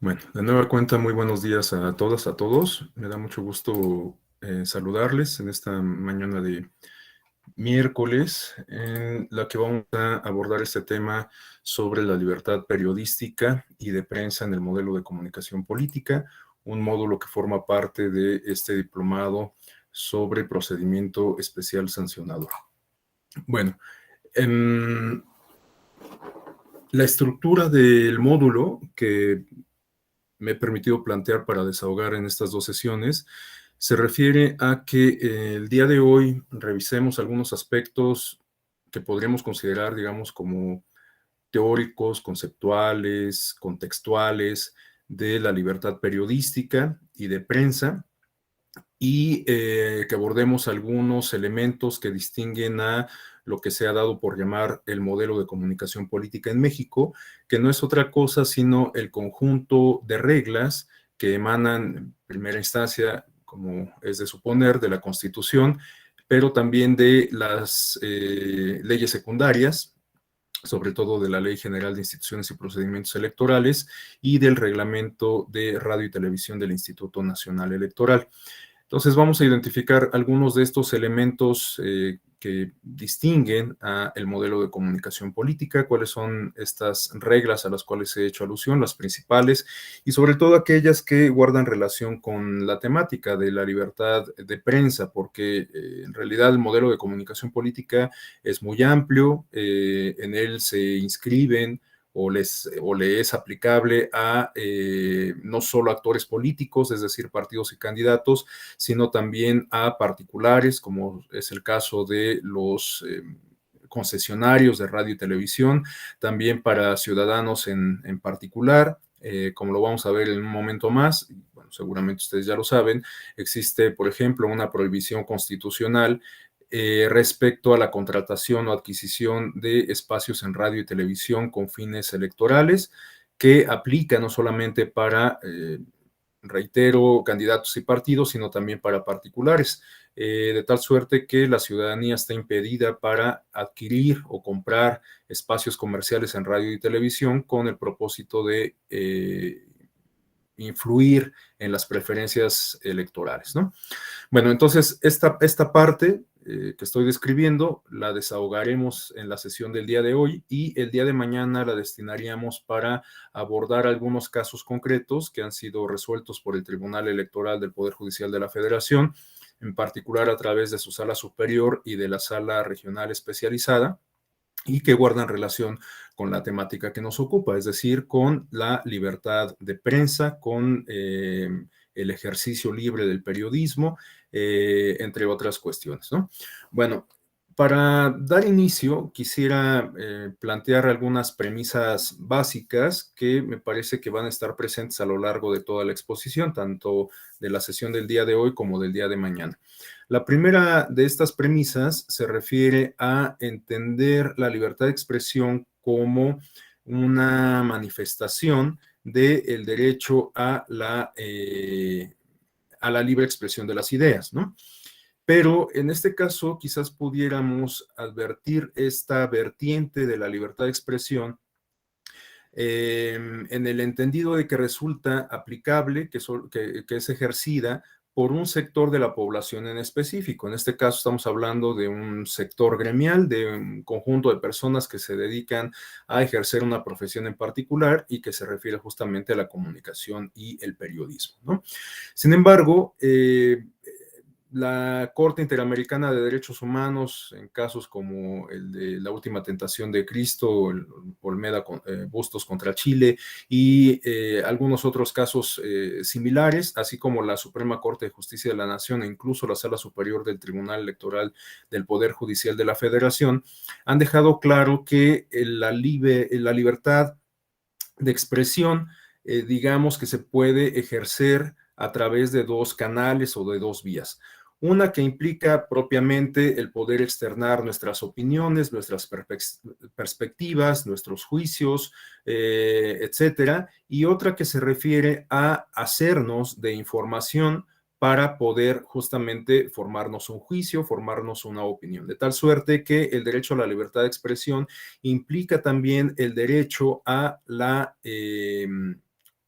Bueno, de nueva cuenta, muy buenos días a todas, a todos. Me da mucho gusto saludarles en esta mañana de miércoles, en la que vamos a abordar este tema sobre la libertad periodística y de prensa en el modelo de comunicación política, un módulo que forma parte de este diplomado sobre procedimiento especial sancionador. Bueno, en la estructura del módulo que me he permitido plantear para desahogar en estas dos sesiones se refiere a que el día de hoy revisemos algunos aspectos que podríamos considerar, digamos, como teóricos, conceptuales, contextuales de la libertad periodística y de prensa, y que abordemos algunos elementos que distinguen a lo que se ha dado por llamar el modelo de comunicación política en México, que no es otra cosa sino el conjunto de reglas que emanan en primera instancia, como es de suponer, de la Constitución, pero también de las leyes secundarias, sobre todo de la Ley General de Instituciones y Procedimientos Electorales y del Reglamento de Radio y Televisión del Instituto Nacional Electoral. Entonces vamos a identificar algunos de estos elementos que distinguen a el modelo de comunicación política, cuáles son estas reglas a las cuales he hecho alusión, las principales, y sobre todo aquellas que guardan relación con la temática de la libertad de prensa, porque en realidad el modelo de comunicación política es muy amplio, en él se inscriben o le es aplicable a no solo actores políticos, es decir, partidos y candidatos, sino también a particulares, como es el caso de los concesionarios de radio y televisión, también para ciudadanos en particular, como lo vamos a ver en un momento más. Bueno, seguramente ustedes ya lo saben, existe, por ejemplo, una prohibición constitucional respecto a la contratación o adquisición de espacios en radio y televisión con fines electorales, que aplica no solamente para, reitero, candidatos y partidos, sino también para particulares, de tal suerte que la ciudadanía está impedida para adquirir o comprar espacios comerciales en radio y televisión con el propósito de influir en las preferencias electorales, ¿no? Bueno, entonces esta parte que estoy describiendo la desahogaremos en la sesión del día de hoy, y el día de mañana la destinaríamos para abordar algunos casos concretos que han sido resueltos por el Tribunal Electoral del Poder Judicial de la Federación, en particular a través de su sala superior y de la sala regional especializada, y que guardan relación con la temática que nos ocupa, es decir, con la libertad de prensa, con el ejercicio libre del periodismo, entre otras cuestiones, ¿no? Bueno, para dar inicio, quisiera plantear algunas premisas básicas que me parece que van a estar presentes a lo largo de toda la exposición, tanto de la sesión del día de hoy como del día de mañana. La primera de estas premisas se refiere a entender la libertad de expresión como una manifestación del derecho a la libre expresión de las ideas, ¿no? Pero en este caso quizás pudiéramos advertir esta vertiente de la libertad de expresión en el entendido de que resulta aplicable, que es ejercida por un sector de la población en específico. En este caso estamos hablando de un sector gremial, de un conjunto de personas que se dedican a ejercer una profesión en particular y que se refiere justamente a la comunicación y el periodismo, ¿no? Sin embargo, la Corte Interamericana de Derechos Humanos, en casos como el de la última tentación de Cristo, el Olmeda Bustos contra Chile y algunos otros casos similares, así como la Suprema Corte de Justicia de la Nación e incluso la Sala Superior del Tribunal Electoral del Poder Judicial de la Federación, han dejado claro que la libertad de expresión, digamos que se puede ejercer a través de dos canales o de dos vías. Una que implica propiamente el poder externar nuestras opiniones, nuestras perspectivas, nuestros juicios, etcétera, y otra que se refiere a hacernos de información para poder justamente formarnos un juicio, formarnos una opinión, de tal suerte que el derecho a la libertad de expresión implica también el derecho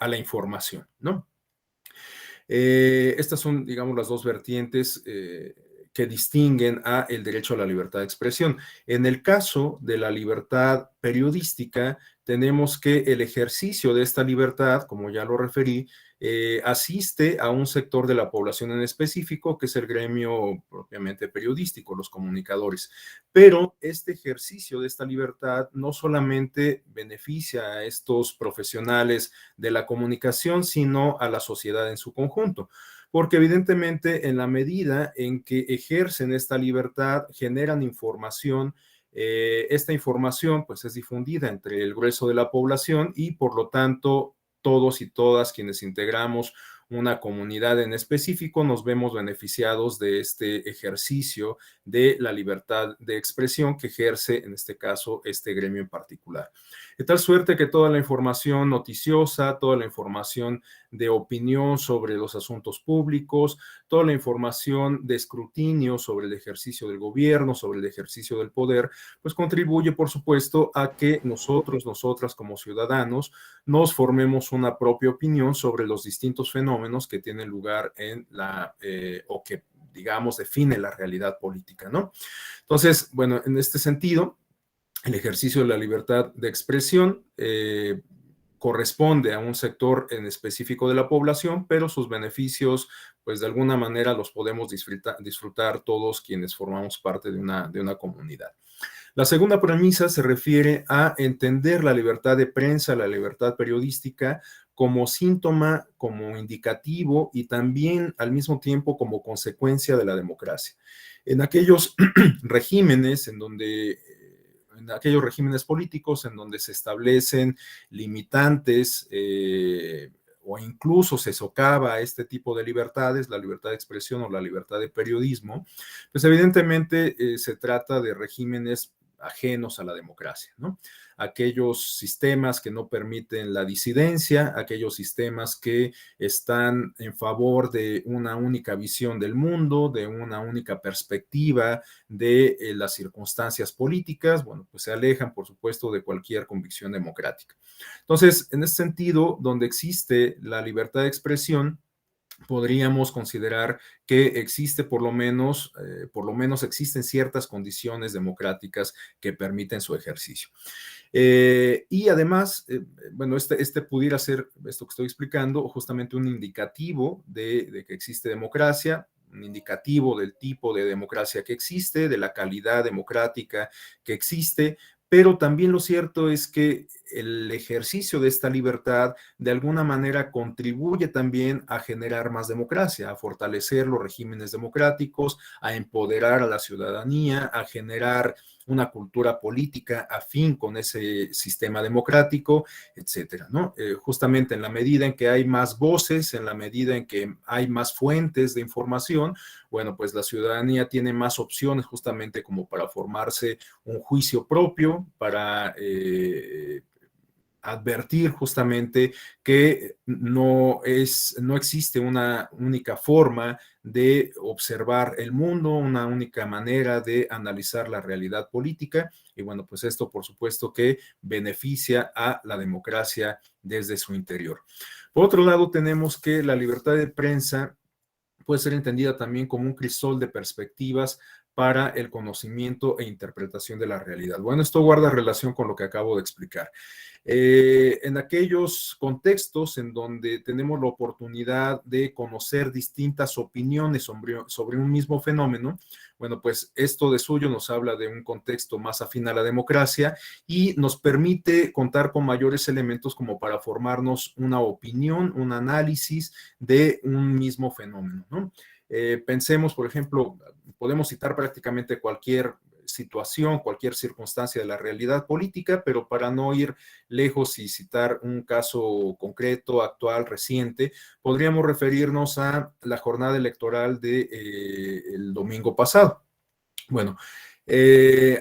a la información, ¿no? Estas son, digamos, las dos vertientes que distinguen a el derecho a la libertad de expresión. En el caso de la libertad periodística, tenemos que el ejercicio de esta libertad, como ya lo referí, asiste a un sector de la población en específico, que es el gremio propiamente periodístico, los comunicadores. Pero este ejercicio de esta libertad no solamente beneficia a estos profesionales de la comunicación, sino a la sociedad en su conjunto. Porque evidentemente en la medida en que ejercen esta libertad, generan información, esta información pues es difundida entre el grueso de la población y por lo tanto todos y todas quienes integramos una comunidad en específico nos vemos beneficiados de este ejercicio de la libertad de expresión que ejerce en este caso este gremio en particular. De tal suerte que toda la información noticiosa, toda la información de opinión sobre los asuntos públicos, toda la información de escrutinio sobre el ejercicio del gobierno, sobre el ejercicio del poder, pues contribuye, por supuesto, a que nosotros, nosotras como ciudadanos, nos formemos una propia opinión sobre los distintos fenómenos que tienen lugar en o que, digamos, define la realidad política, ¿no? Entonces, bueno, en este sentido, el ejercicio de la libertad de expresión corresponde a un sector en específico de la población, pero sus beneficios, pues de alguna manera los podemos disfrutar todos quienes formamos parte de una comunidad. La segunda premisa se refiere a entender la libertad de prensa, la libertad periodística, como síntoma, como indicativo y también al mismo tiempo como consecuencia de la democracia. En aquellos regímenes en aquellos regímenes políticos en donde se establecen limitantes o incluso se socava este tipo de libertades, la libertad de expresión o la libertad de periodismo, pues evidentemente se trata de regímenes ajenos a la democracia, ¿no? Aquellos sistemas que no permiten la disidencia, aquellos sistemas que están en favor de una única visión del mundo, de una única perspectiva de las circunstancias políticas, bueno, pues se alejan, por supuesto, de cualquier convicción democrática. Entonces, en ese sentido, donde existe la libertad de expresión, podríamos considerar que existe por lo menos existen ciertas condiciones democráticas que permiten su ejercicio. Y además, bueno, este pudiera ser, esto que estoy explicando, justamente un indicativo de que existe democracia, un indicativo del tipo de democracia que existe, de la calidad democrática que existe, pero también lo cierto es que el ejercicio de esta libertad de alguna manera contribuye también a generar más democracia, a fortalecer los regímenes democráticos, a empoderar a la ciudadanía, a generar una cultura política afín con ese sistema democrático, etcétera, ¿no? Justamente en la medida en que hay más voces, en la medida en que hay más fuentes de información, bueno, pues la ciudadanía tiene más opciones justamente como para formarse un juicio propio, para advertir justamente que no existe una única forma de observar el mundo, una única manera de analizar la realidad política. Y bueno, pues esto por supuesto que beneficia a la democracia desde su interior. Por otro lado, tenemos que la libertad de prensa puede ser entendida también como un crisol de perspectivas para el conocimiento e interpretación de la realidad. Bueno, esto guarda relación con lo que acabo de explicar. En aquellos contextos en donde tenemos la oportunidad de conocer distintas opiniones sobre un mismo fenómeno, bueno, pues esto de suyo nos habla de un contexto más afín a la democracia y nos permite contar con mayores elementos como para formarnos una opinión, un análisis de un mismo fenómeno, ¿no? Pensemos, por ejemplo, podemos citar prácticamente cualquier situación, cualquier circunstancia de la realidad política, pero para no ir lejos y citar un caso concreto, actual, reciente, podríamos referirnos a la jornada electoral del domingo pasado. Bueno,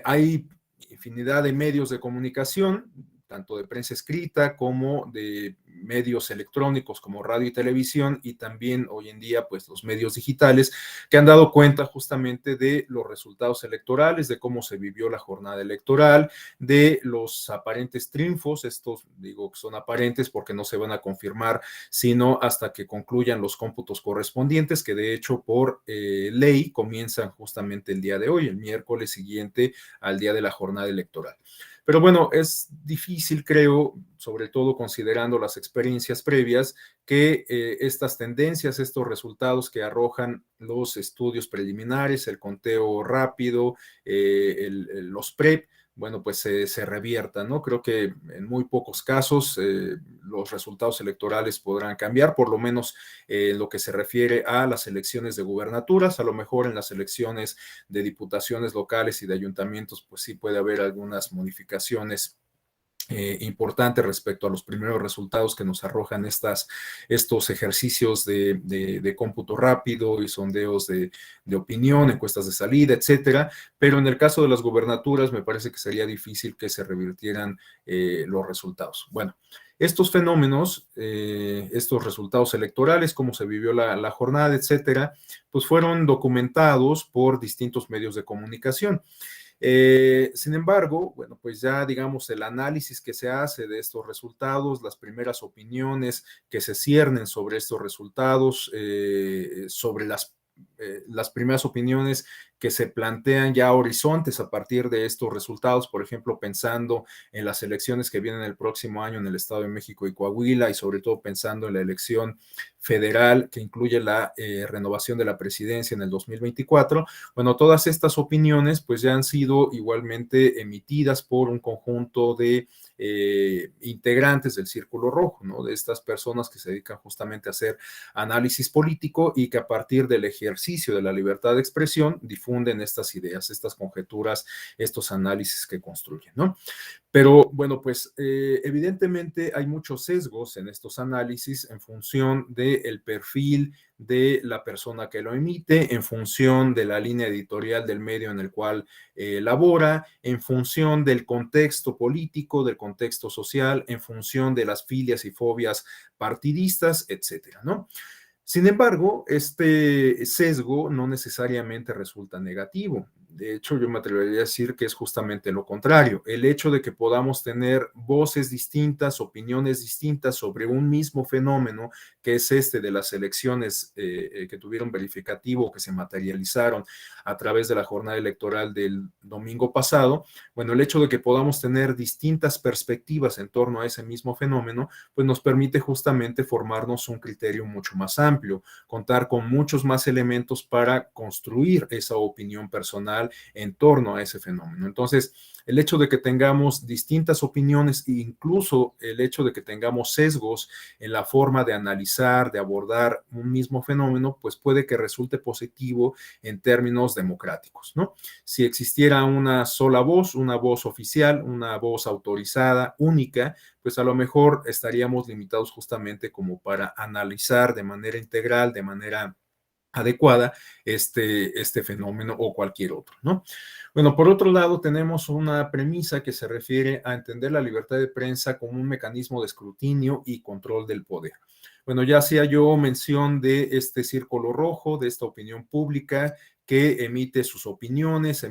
hay infinidad de medios de comunicación, tanto de prensa escrita como de medios electrónicos como radio y televisión, y también hoy en día pues los medios digitales, que han dado cuenta justamente de los resultados electorales, de cómo se vivió la jornada electoral, de los aparentes triunfos. Estos digo que son aparentes porque no se van a confirmar sino hasta que concluyan los cómputos correspondientes, que de hecho por ley comienzan justamente el día de hoy, el miércoles siguiente al día de la jornada electoral. Pero bueno, es difícil, creo, sobre todo considerando las experiencias previas, que estas tendencias, estos resultados que arrojan los estudios preliminares, el conteo rápido, los PREP, bueno, pues se revierta, ¿no? Creo que en muy pocos casos los resultados electorales podrán cambiar, por lo menos en lo que se refiere a las elecciones de gubernaturas. A lo mejor en las elecciones de diputaciones locales y de ayuntamientos, pues sí puede haber algunas modificaciones importante respecto a los primeros resultados que nos arrojan estos ejercicios de cómputo rápido y sondeos de opinión, encuestas de salida, etcétera. Pero en el caso de las gubernaturas me parece que sería difícil que se revirtieran los resultados. Bueno, estos fenómenos, estos resultados electorales, cómo se vivió la jornada, etcétera, pues fueron documentados por distintos medios de comunicación. Sin embargo, bueno, pues ya digamos el análisis que se hace de estos resultados, las primeras opiniones que se ciernen sobre estos resultados, sobre las primeras opiniones que se plantean ya horizontes a partir de estos resultados, por ejemplo, pensando en las elecciones que vienen el próximo año en el Estado de México y Coahuila, y sobre todo pensando en la elección federal que incluye la renovación de la presidencia en el 2024. Bueno, todas estas opiniones pues ya han sido igualmente emitidas por un conjunto de integrantes del Círculo Rojo, ¿no? De estas personas que se dedican justamente a hacer análisis político y que a partir del ejercicio de la libertad de expresión difunden estas ideas, estas conjeturas, estos análisis que construyen, ¿no? Pero bueno, pues evidentemente hay muchos sesgos en estos análisis en función del perfil de la persona que lo emite, en función de la línea editorial del medio en el cual labora, en función del contexto político, del contexto social, en función de las filias y fobias partidistas, etcétera, ¿no? Sin embargo, este sesgo no necesariamente resulta negativo. De hecho, yo me atrevería a decir que es justamente lo contrario. El hecho de que podamos tener voces distintas, opiniones distintas sobre un mismo fenómeno, que es este de las elecciones que tuvieron verificativo, que se materializaron a través de la jornada electoral del domingo pasado, bueno, el hecho de que podamos tener distintas perspectivas en torno a ese mismo fenómeno, pues nos permite justamente formarnos un criterio mucho más amplio, contar con muchos más elementos para construir esa opinión personal en torno a ese fenómeno. Entonces, el hecho de que tengamos distintas opiniones e incluso el hecho de que tengamos sesgos en la forma de analizar, de abordar un mismo fenómeno, pues puede que resulte positivo en términos democráticos, ¿no? Si existiera una sola voz, una voz oficial, una voz autorizada, única, pues a lo mejor estaríamos limitados justamente como para analizar de manera integral, de manera adecuada este fenómeno o cualquier otro, ¿no? Bueno, por otro lado, tenemos una premisa que se refiere a entender la libertad de prensa como un mecanismo de escrutinio y control del poder. Bueno, ya hacía yo mención de este círculo rojo, de esta opinión pública que emite sus opiniones,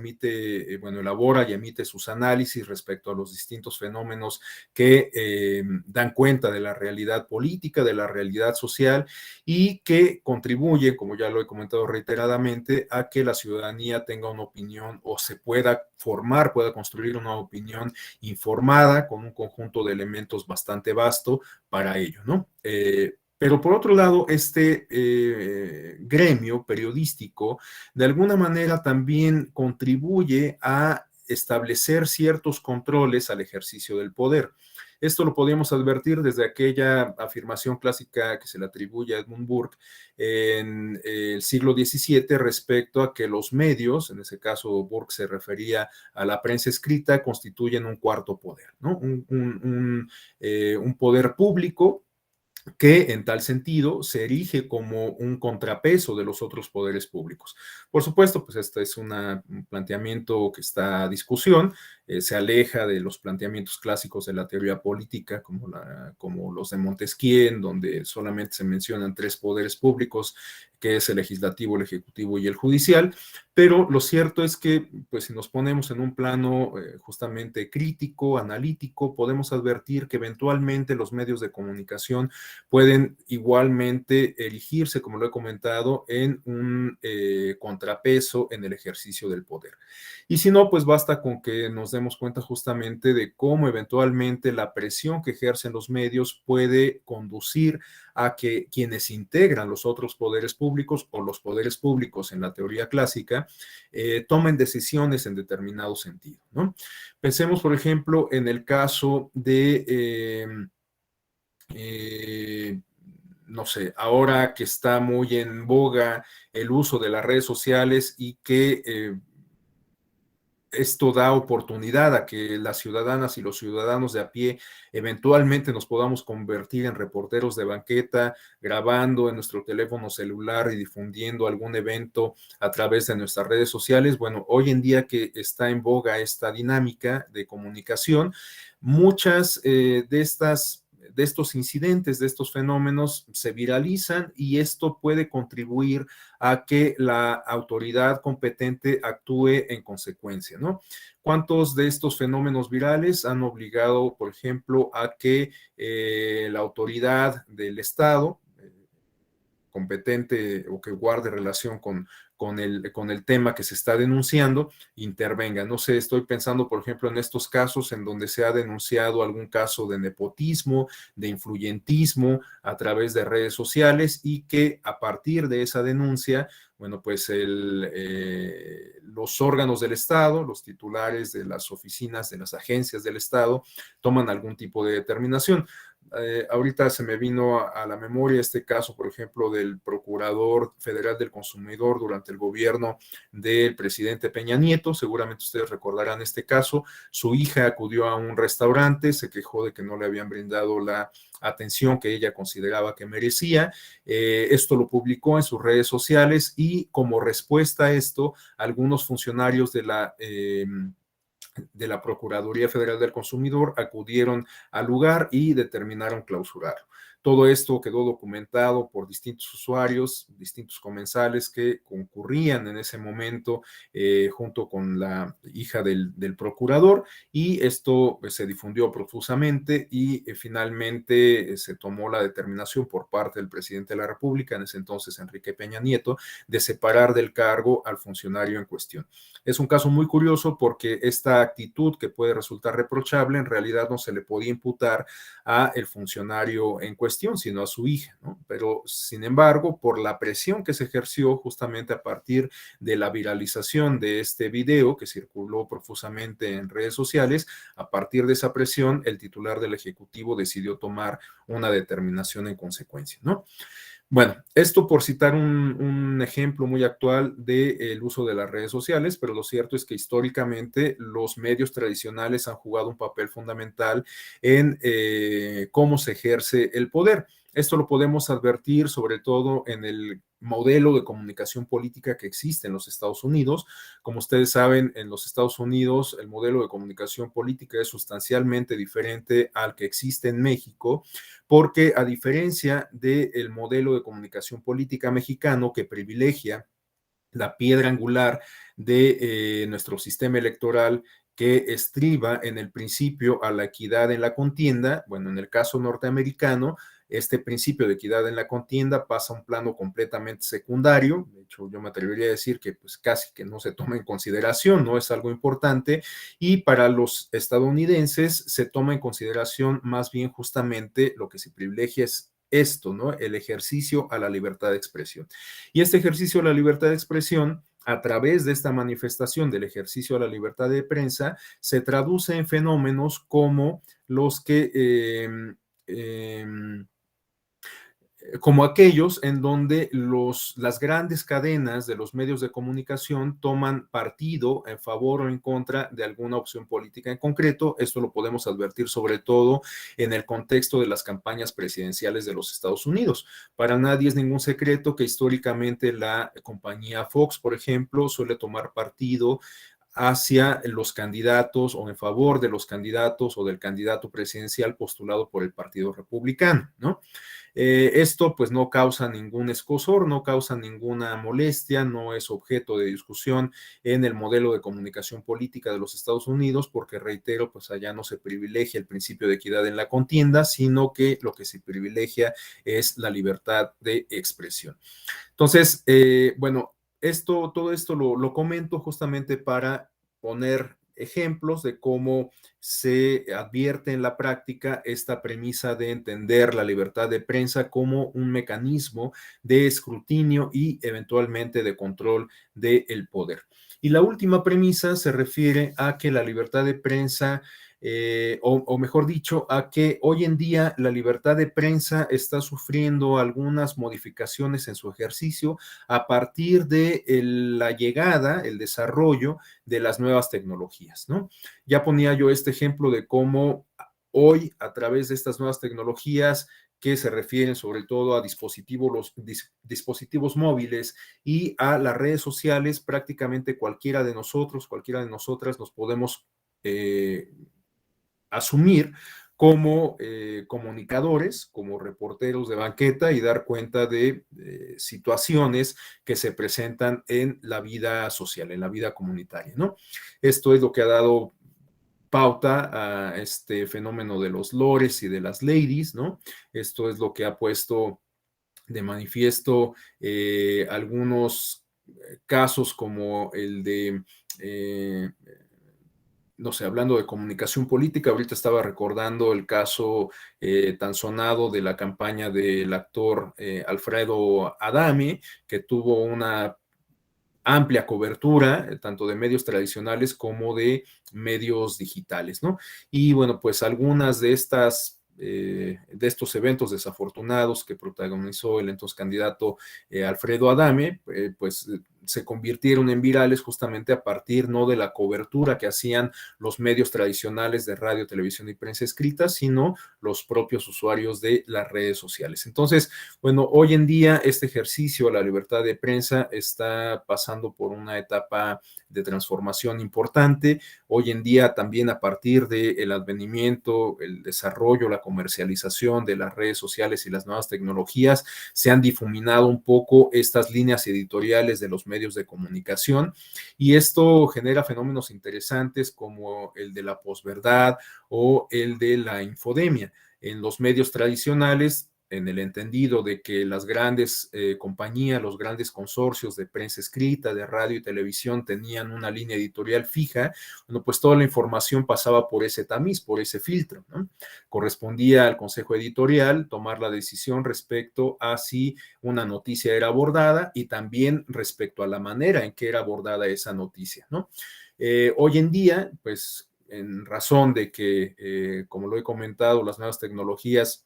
bueno, elabora y emite sus análisis respecto a los distintos fenómenos que dan cuenta de la realidad política, de la realidad social y que contribuye, como ya lo he comentado reiteradamente, a que la ciudadanía tenga una opinión o se pueda formar, pueda construir una opinión informada con un conjunto de elementos bastante vasto para ello, ¿no? Pero por otro lado, este gremio periodístico de alguna manera también contribuye a establecer ciertos controles al ejercicio del poder. Esto lo podíamos advertir desde aquella afirmación clásica que se le atribuye a Edmund Burke en el siglo XVII respecto a que los medios, en ese caso Burke se refería a la prensa escrita, constituyen un cuarto poder, ¿no? Un poder público que en tal sentido se erige como un contrapeso de los otros poderes públicos. Por supuesto, pues este es un planteamiento que está a discusión, se aleja de los planteamientos clásicos de la teoría política, como los de Montesquieu, en donde solamente se mencionan tres poderes públicos, que es el legislativo, el ejecutivo y el judicial, pero lo cierto es que, pues si nos ponemos en un plano justamente crítico, analítico, podemos advertir que eventualmente los medios de comunicación pueden igualmente erigirse, como lo he comentado, en un contrapeso en el ejercicio del poder. Y si no, pues basta con que nos demos cuenta justamente de cómo eventualmente la presión que ejercen los medios puede conducir a que quienes integran los otros poderes públicos o los poderes públicos en la teoría clásica tomen decisiones en determinado sentido, ¿no? Pensemos, por ejemplo, en el caso de no sé, ahora que está muy en boga el uso de las redes sociales y que esto da oportunidad a que las ciudadanas y los ciudadanos de a pie eventualmente nos podamos convertir en reporteros de banqueta, grabando en nuestro teléfono celular y difundiendo algún evento a través de nuestras redes sociales. Bueno, hoy en día que está en boga esta dinámica de comunicación, muchas de estos incidentes, de estos fenómenos se viralizan y esto puede contribuir a que la autoridad competente actúe en consecuencia, ¿no? ¿Cuántos de estos fenómenos virales han obligado, por ejemplo, a que la autoridad del Estado competente o que guarde relación con el tema que se está denunciando, intervenga? No sé, estoy pensando, por ejemplo, en estos casos en donde se ha denunciado algún caso de nepotismo, de influyentismo a través de redes sociales y que a partir de esa denuncia, bueno, pues los órganos del Estado, los titulares de las oficinas, de las agencias del Estado, toman algún tipo de determinación. Ahorita se me vino a la memoria este caso, por ejemplo, del Procurador Federal del Consumidor durante el gobierno del presidente Peña Nieto. Seguramente ustedes recordarán este caso. Su hija acudió a un restaurante, se quejó de que no le habían brindado la atención que ella consideraba que merecía. Esto lo publicó en sus redes sociales y como respuesta a esto, algunos funcionarios de la Procuraduría Federal del Consumidor acudieron al lugar y determinaron clausurarlo. Todo esto quedó documentado por distintos usuarios, distintos comensales que concurrían en ese momento junto con la hija del procurador y esto se difundió profusamente y finalmente se tomó la determinación por parte del presidente de la República, en ese entonces Enrique Peña Nieto, de separar del cargo al funcionario en cuestión. Es un caso muy curioso porque esta actitud que puede resultar reprochable en realidad no se le podía imputar a el funcionario en cuestión, sino a su hija, ¿no? Pero sin embargo, por la presión que se ejerció justamente a partir de la viralización de este video que circuló profusamente en redes sociales, a partir de esa presión, el titular del Ejecutivo decidió tomar una determinación en consecuencia, ¿no? Bueno, esto por citar un ejemplo muy actual del uso de las redes sociales, pero lo cierto es que históricamente los medios tradicionales han jugado un papel fundamental en cómo se ejerce el poder. Esto lo podemos advertir sobre todo en el modelo de comunicación política que existe en los Estados Unidos. Como ustedes saben, en los Estados Unidos el modelo de comunicación política es sustancialmente diferente al que existe en México, porque a diferencia del modelo de comunicación política mexicano que privilegia la piedra angular de nuestro sistema electoral que estriba en el principio a la equidad en la contienda, bueno, en el caso norteamericano, este principio de equidad en la contienda pasa a un plano completamente secundario. De hecho, yo me atrevería a decir que pues casi que no se toma en consideración, no es algo importante, y para los estadounidenses se toma en consideración más bien justamente lo que se privilegia es esto, ¿no? El ejercicio a la libertad de expresión. Y este ejercicio a la libertad de expresión, a través de esta manifestación del ejercicio a la libertad de prensa, se traduce en fenómenos como los que como aquellos en donde las grandes cadenas de los medios de comunicación toman partido en favor o en contra de alguna opción política en concreto. Esto lo podemos advertir sobre todo en el contexto de las campañas presidenciales de los Estados Unidos. Para nadie es ningún secreto que históricamente la compañía Fox, por ejemplo, suele tomar partido hacia los candidatos o en favor de los candidatos o del candidato presidencial postulado por el Partido Republicano, ¿no? Esto pues no causa ningún escozor, no causa ninguna molestia, no es objeto de discusión en el modelo de comunicación política de los Estados Unidos, porque reitero, pues allá no se privilegia el principio de equidad en la contienda, sino que lo que se privilegia es la libertad de expresión. Entonces, bueno, todo esto lo comento justamente para poner ejemplos de cómo se advierte en la práctica esta premisa de entender la libertad de prensa como un mecanismo de escrutinio y eventualmente de control del poder. Y la última premisa se refiere a que la libertad de prensa o mejor dicho, a que hoy en día la libertad de prensa está sufriendo algunas modificaciones en su ejercicio a partir de la llegada, el desarrollo de las nuevas tecnologías, ¿no? Ya ponía yo este ejemplo de cómo hoy, a través de estas nuevas tecnologías, que se refieren sobre todo a dispositivos móviles y a las redes sociales, prácticamente cualquiera de nosotros, cualquiera de nosotras nos podemos asumir como comunicadores, como reporteros de banqueta y dar cuenta de situaciones que se presentan en la vida social, en la vida comunitaria, ¿no? Esto es lo que ha dado pauta a este fenómeno de los lores y de las ladies, ¿no? Esto es lo que ha puesto de manifiesto algunos casos como el de no sé, hablando de comunicación política, ahorita estaba recordando el caso tan sonado de la campaña del actor Alfredo Adame, que tuvo una amplia cobertura, tanto de medios tradicionales como de medios digitales, ¿no? Y bueno, pues algunas de estos eventos desafortunados que protagonizó el entonces candidato Alfredo Adame, pues se convirtieron en virales justamente a partir no de la cobertura que hacían los medios tradicionales de radio, televisión y prensa escrita, sino los propios usuarios de las redes sociales. Entonces, bueno, hoy en día este ejercicio a la libertad de prensa está pasando por una etapa de transformación importante. Hoy en día también a partir del advenimiento, el desarrollo, la comercialización de las redes sociales y las nuevas tecnologías, se han difuminado un poco estas líneas editoriales de los medios de comunicación y esto genera fenómenos interesantes como el de la posverdad o el de la infodemia. En los medios tradicionales, en el entendido de que las grandes compañías, los grandes consorcios de prensa escrita, de radio y televisión tenían una línea editorial fija, bueno, pues toda la información pasaba por ese tamiz, por ese filtro, ¿no? Correspondía al consejo editorial tomar la decisión respecto a si una noticia era abordada y también respecto a la manera en que era abordada esa noticia, ¿no? Hoy en día, pues en razón de que, como lo he comentado, las nuevas tecnologías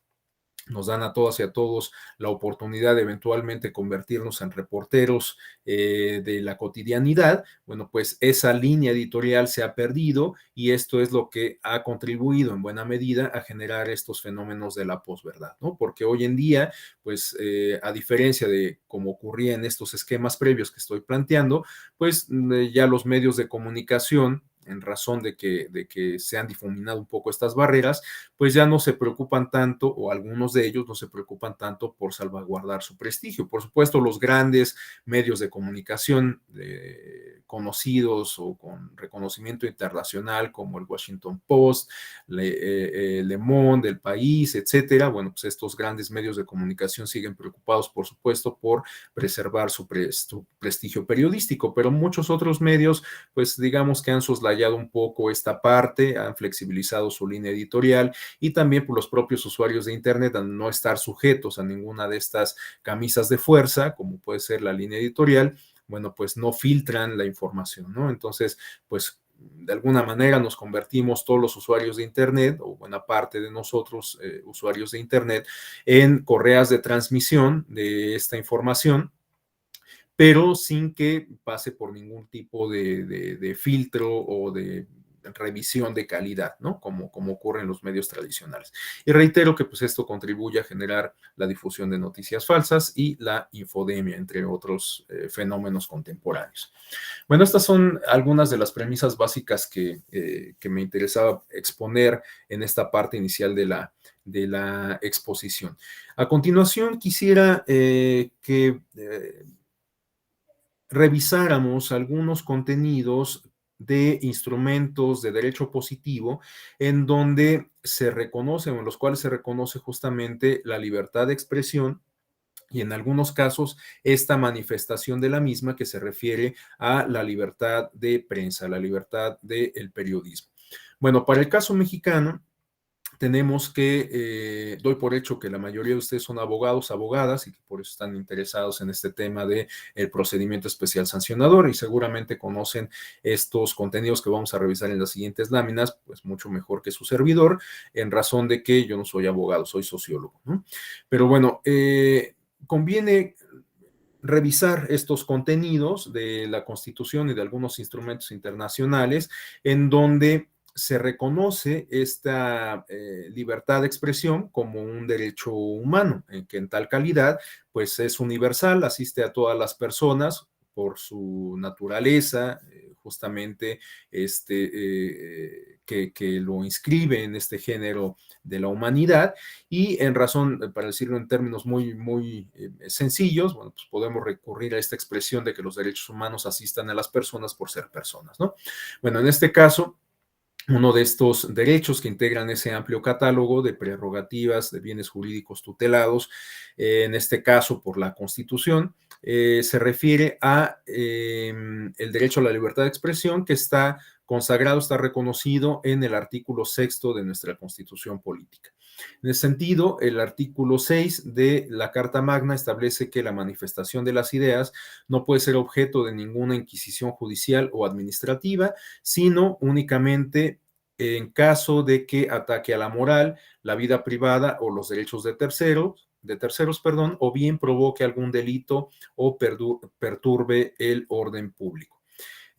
nos dan a todas y a todos la oportunidad de eventualmente convertirnos en reporteros de la cotidianidad, bueno, pues esa línea editorial se ha perdido y esto es lo que ha contribuido en buena medida a generar estos fenómenos de la posverdad, ¿no? Porque hoy en día, pues a diferencia de como ocurría en estos esquemas previos que estoy planteando, pues ya los medios de comunicación en razón de que se han difuminado un poco estas barreras, pues ya no se preocupan tanto, o algunos de ellos no se preocupan tanto por salvaguardar su prestigio. Por supuesto, los grandes medios de comunicación conocidos o con reconocimiento internacional, como el Washington Post, Le Monde, El País, etcétera, bueno, pues estos grandes medios de comunicación siguen preocupados, por supuesto, por preservar su prestigio periodístico, pero muchos otros medios, pues digamos que han soslayado un poco esta parte, han flexibilizado su línea editorial y también por los propios usuarios de Internet a no estar sujetos a ninguna de estas camisas de fuerza, como puede ser la línea editorial, bueno, pues no filtran la información, ¿no? Entonces, pues de alguna manera nos convertimos todos los usuarios de Internet, o buena parte de nosotros, usuarios de Internet, en correas de transmisión de esta información, pero sin que pase por ningún tipo de filtro o de revisión de calidad, ¿no? Como ocurre en los medios tradicionales. Y reitero que pues esto contribuye a generar la difusión de noticias falsas y la infodemia, entre otros fenómenos contemporáneos. Bueno, estas son algunas de las premisas básicas que me interesaba exponer en esta parte inicial de la exposición. A continuación, quisiera que revisáramos algunos contenidos de instrumentos de derecho positivo en donde se reconoce o en los cuales se reconoce justamente la libertad de expresión y en algunos casos esta manifestación de la misma que se refiere a la libertad de prensa, la libertad del periodismo. Bueno, para el caso mexicano, tenemos que, doy por hecho que la mayoría de ustedes son abogados, abogadas, y que por eso están interesados en este tema del procedimiento especial sancionador y seguramente conocen estos contenidos que vamos a revisar en las siguientes láminas, pues mucho mejor que su servidor, en razón de que yo no soy abogado, soy sociólogo, ¿no? Pero bueno, conviene revisar estos contenidos de la Constitución y de algunos instrumentos internacionales en donde se reconoce esta libertad de expresión como un derecho humano, en que en tal calidad, pues es universal, asiste a todas las personas por su naturaleza, justamente que lo inscribe en este género de la humanidad y en razón, para decirlo en términos muy sencillos, bueno, pues podemos recurrir a esta expresión de que los derechos humanos asistan a las personas por ser personas, ¿no? Bueno, en este caso, uno de estos derechos que integran ese amplio catálogo de prerrogativas de bienes jurídicos tutelados, en este caso por la Constitución, se refiere a el derecho a la libertad de expresión que está consagrado, está reconocido en el artículo 6 de nuestra Constitución política. En ese sentido, el artículo 6 de la Carta Magna establece que la manifestación de las ideas no puede ser objeto de ninguna inquisición judicial o administrativa, sino únicamente en caso de que ataque a la moral, la vida privada o los derechos de terceros, perdón, o bien provoque algún delito o perturbe el orden público.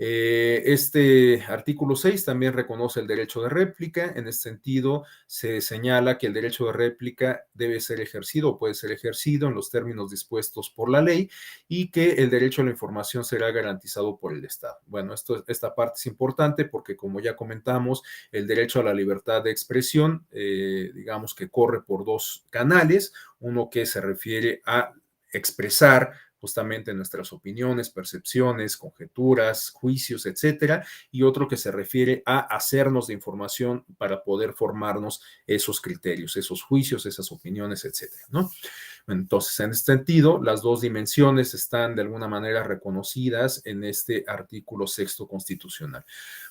Este artículo 6 también reconoce el derecho de réplica. En este sentido, se señala que el derecho de réplica debe ser ejercido o puede ser ejercido en los términos dispuestos por la ley y que el derecho a la información será garantizado por el Estado. Bueno, esta parte es importante porque, como ya comentamos, el derecho a la libertad de expresión, digamos que corre por dos canales, uno que se refiere a expresar justamente nuestras opiniones, percepciones, conjeturas, juicios, etcétera, y otro que se refiere a hacernos de información para poder formarnos esos criterios, esos juicios, esas opiniones, etcétera, ¿no? Entonces, en este sentido, las dos dimensiones están de alguna manera reconocidas en este artículo 6 constitucional.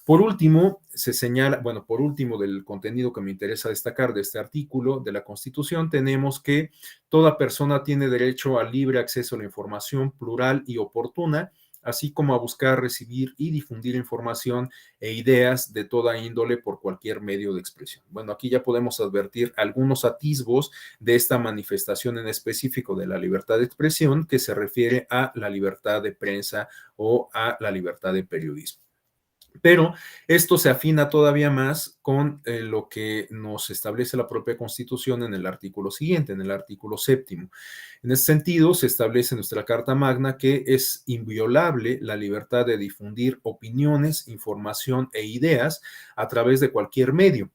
Por último, se señala, bueno, por último del contenido que me interesa destacar de este artículo de la Constitución, tenemos que toda persona tiene derecho al libre acceso a la información plural y oportuna, así como a buscar, recibir y difundir información e ideas de toda índole por cualquier medio de expresión. Bueno, aquí ya podemos advertir algunos atisbos de esta manifestación en específico de la libertad de expresión que se refiere a la libertad de prensa o a la libertad de periodismo. Pero esto se afina todavía más con lo que nos establece la propia Constitución en el artículo siguiente, en el artículo 7. En ese sentido, se establece en nuestra Carta Magna que es inviolable la libertad de difundir opiniones, información e ideas a través de cualquier medio.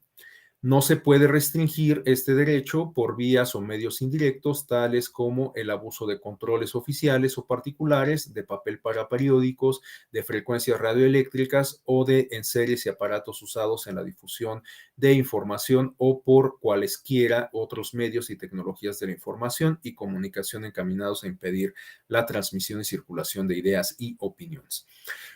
No se puede restringir este derecho por vías o medios indirectos, tales como el abuso de controles oficiales o particulares, de papel para periódicos, de frecuencias radioeléctricas o de enseres y aparatos usados en la difusión de información o por cualesquiera otros medios y tecnologías de la información y comunicación encaminados a impedir la transmisión y circulación de ideas y opiniones.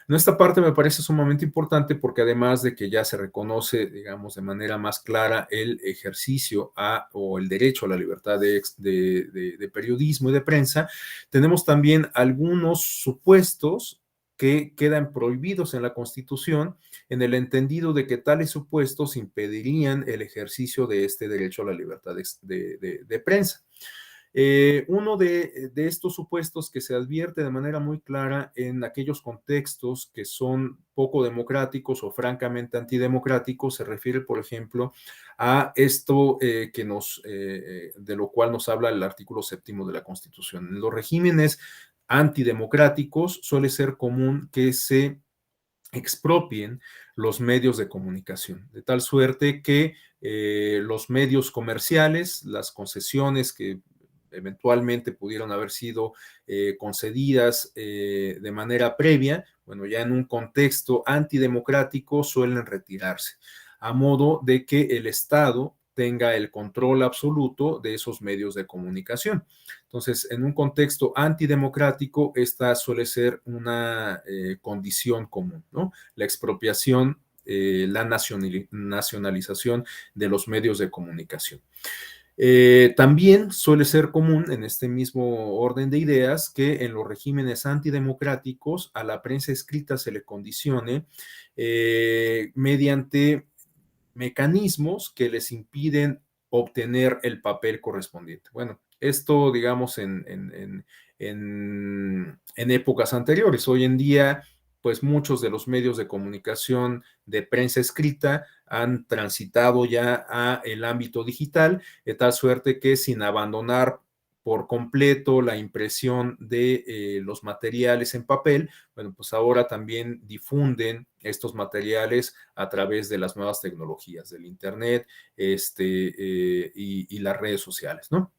En esta parte me parece sumamente importante porque además de que ya se reconoce, digamos, de manera más clara el ejercicio o el derecho a la libertad de periodismo y de prensa, tenemos también algunos supuestos que quedan prohibidos en la Constitución, en el entendido de que tales supuestos impedirían el ejercicio de este derecho a la libertad de prensa. Uno de estos supuestos que se advierte de manera muy clara en aquellos contextos que son poco democráticos o francamente antidemocráticos se refiere, por ejemplo, a esto de lo cual nos habla el artículo 7º de la Constitución. En los regímenes antidemocráticos suele ser común que se expropien los medios de comunicación, de tal suerte que los medios comerciales, las concesiones que eventualmente pudieron haber sido concedidas de manera previa, bueno, ya en un contexto antidemocrático suelen retirarse, a modo de que el Estado tenga el control absoluto de esos medios de comunicación. Entonces, en un contexto antidemocrático, esta suele ser una condición común, ¿no? La expropiación, la nacionalización de los medios de comunicación. También suele ser común en este mismo orden de ideas que en los regímenes antidemocráticos a la prensa escrita se le condicione mediante mecanismos que les impiden obtener el papel correspondiente. Bueno, esto digamos en épocas anteriores. Hoy en día, pues muchos de los medios de comunicación de prensa escrita han transitado ya a el ámbito digital, de tal suerte que sin abandonar por completo la impresión de los materiales en papel, bueno, pues ahora también difunden estos materiales a través de las nuevas tecnologías, del Internet y las redes sociales, ¿no?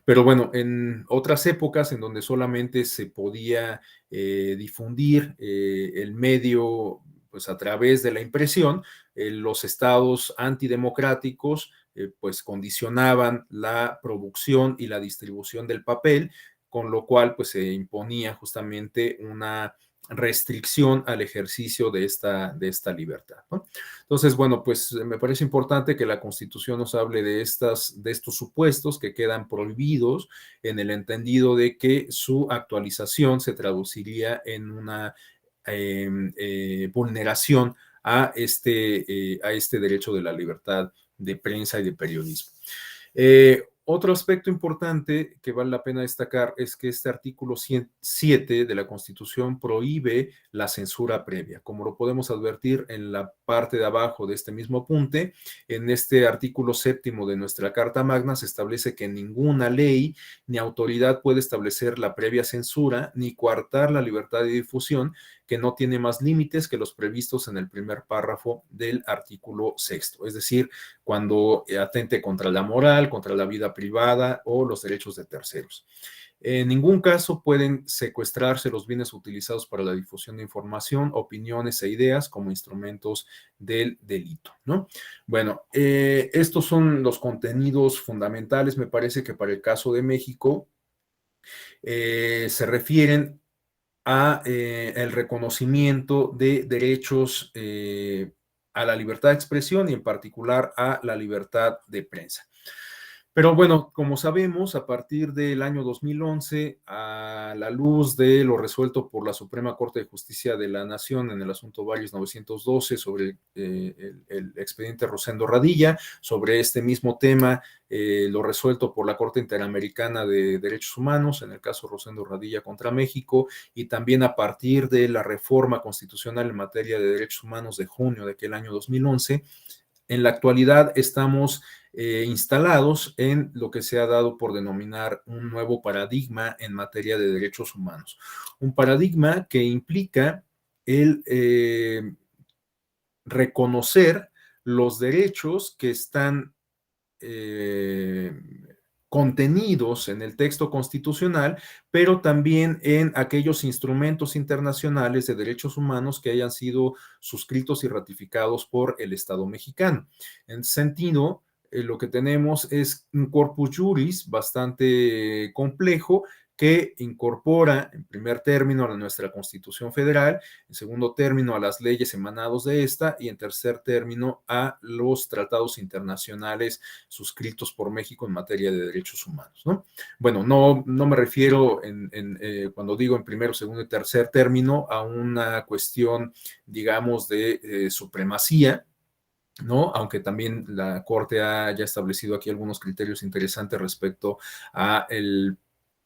Pero bueno, en otras épocas en donde solamente se podía difundir el medio pues a través de la impresión, los estados antidemocráticos pues condicionaban la producción y la distribución del papel, con lo cual pues se imponía justamente una restricción al ejercicio de esta libertad, ¿no? Entonces, bueno, pues me parece importante que la Constitución nos hable de estos supuestos que quedan prohibidos en el entendido de que su actualización se traduciría en una vulneración a este derecho de la libertad de prensa y de periodismo. Otro aspecto importante que vale la pena destacar es que este artículo 7 de la Constitución prohíbe la censura previa. Como lo podemos advertir en la parte de abajo de este mismo apunte, en este artículo 7º de nuestra Carta Magna se establece que ninguna ley ni autoridad puede establecer la previa censura ni coartar la libertad de difusión, que no tiene más límites que los previstos en el primer párrafo del artículo 6º. Es decir, cuando atente contra la moral, contra la vida privada o los derechos de terceros. En ningún caso pueden secuestrarse los bienes utilizados para la difusión de información, opiniones e ideas como instrumentos del delito, ¿no? Bueno, estos son los contenidos fundamentales, me parece que para el caso de México se refieren a el reconocimiento de derechos a la libertad de expresión y en particular a la libertad de prensa. Pero bueno, como sabemos, a partir del año 2011, a la luz de lo resuelto por la Suprema Corte de Justicia de la Nación en el asunto Valles 912 sobre el expediente Rosendo Radilla, sobre este mismo tema, lo resuelto por la Corte Interamericana de Derechos Humanos, en el caso Rosendo Radilla contra México, y también a partir de la reforma constitucional en materia de derechos humanos de junio de aquel año 2011, en la actualidad estamos instalados en lo que se ha dado por denominar un nuevo paradigma en materia de derechos humanos. Un paradigma que implica el reconocer los derechos que están contenidos en el texto constitucional, pero también en aquellos instrumentos internacionales de derechos humanos que hayan sido suscritos y ratificados por el Estado mexicano. En ese sentido, lo que tenemos es un corpus juris bastante complejo que incorpora en primer término a nuestra Constitución Federal, en segundo término a las leyes emanados de esta y en tercer término a los tratados internacionales suscritos por México en materia de derechos humanos, ¿no? Bueno, no me refiero cuando digo en primero, segundo y tercer término a una cuestión, digamos, de supremacía, ¿no? Aunque también la Corte ha ya establecido aquí algunos criterios interesantes respecto a el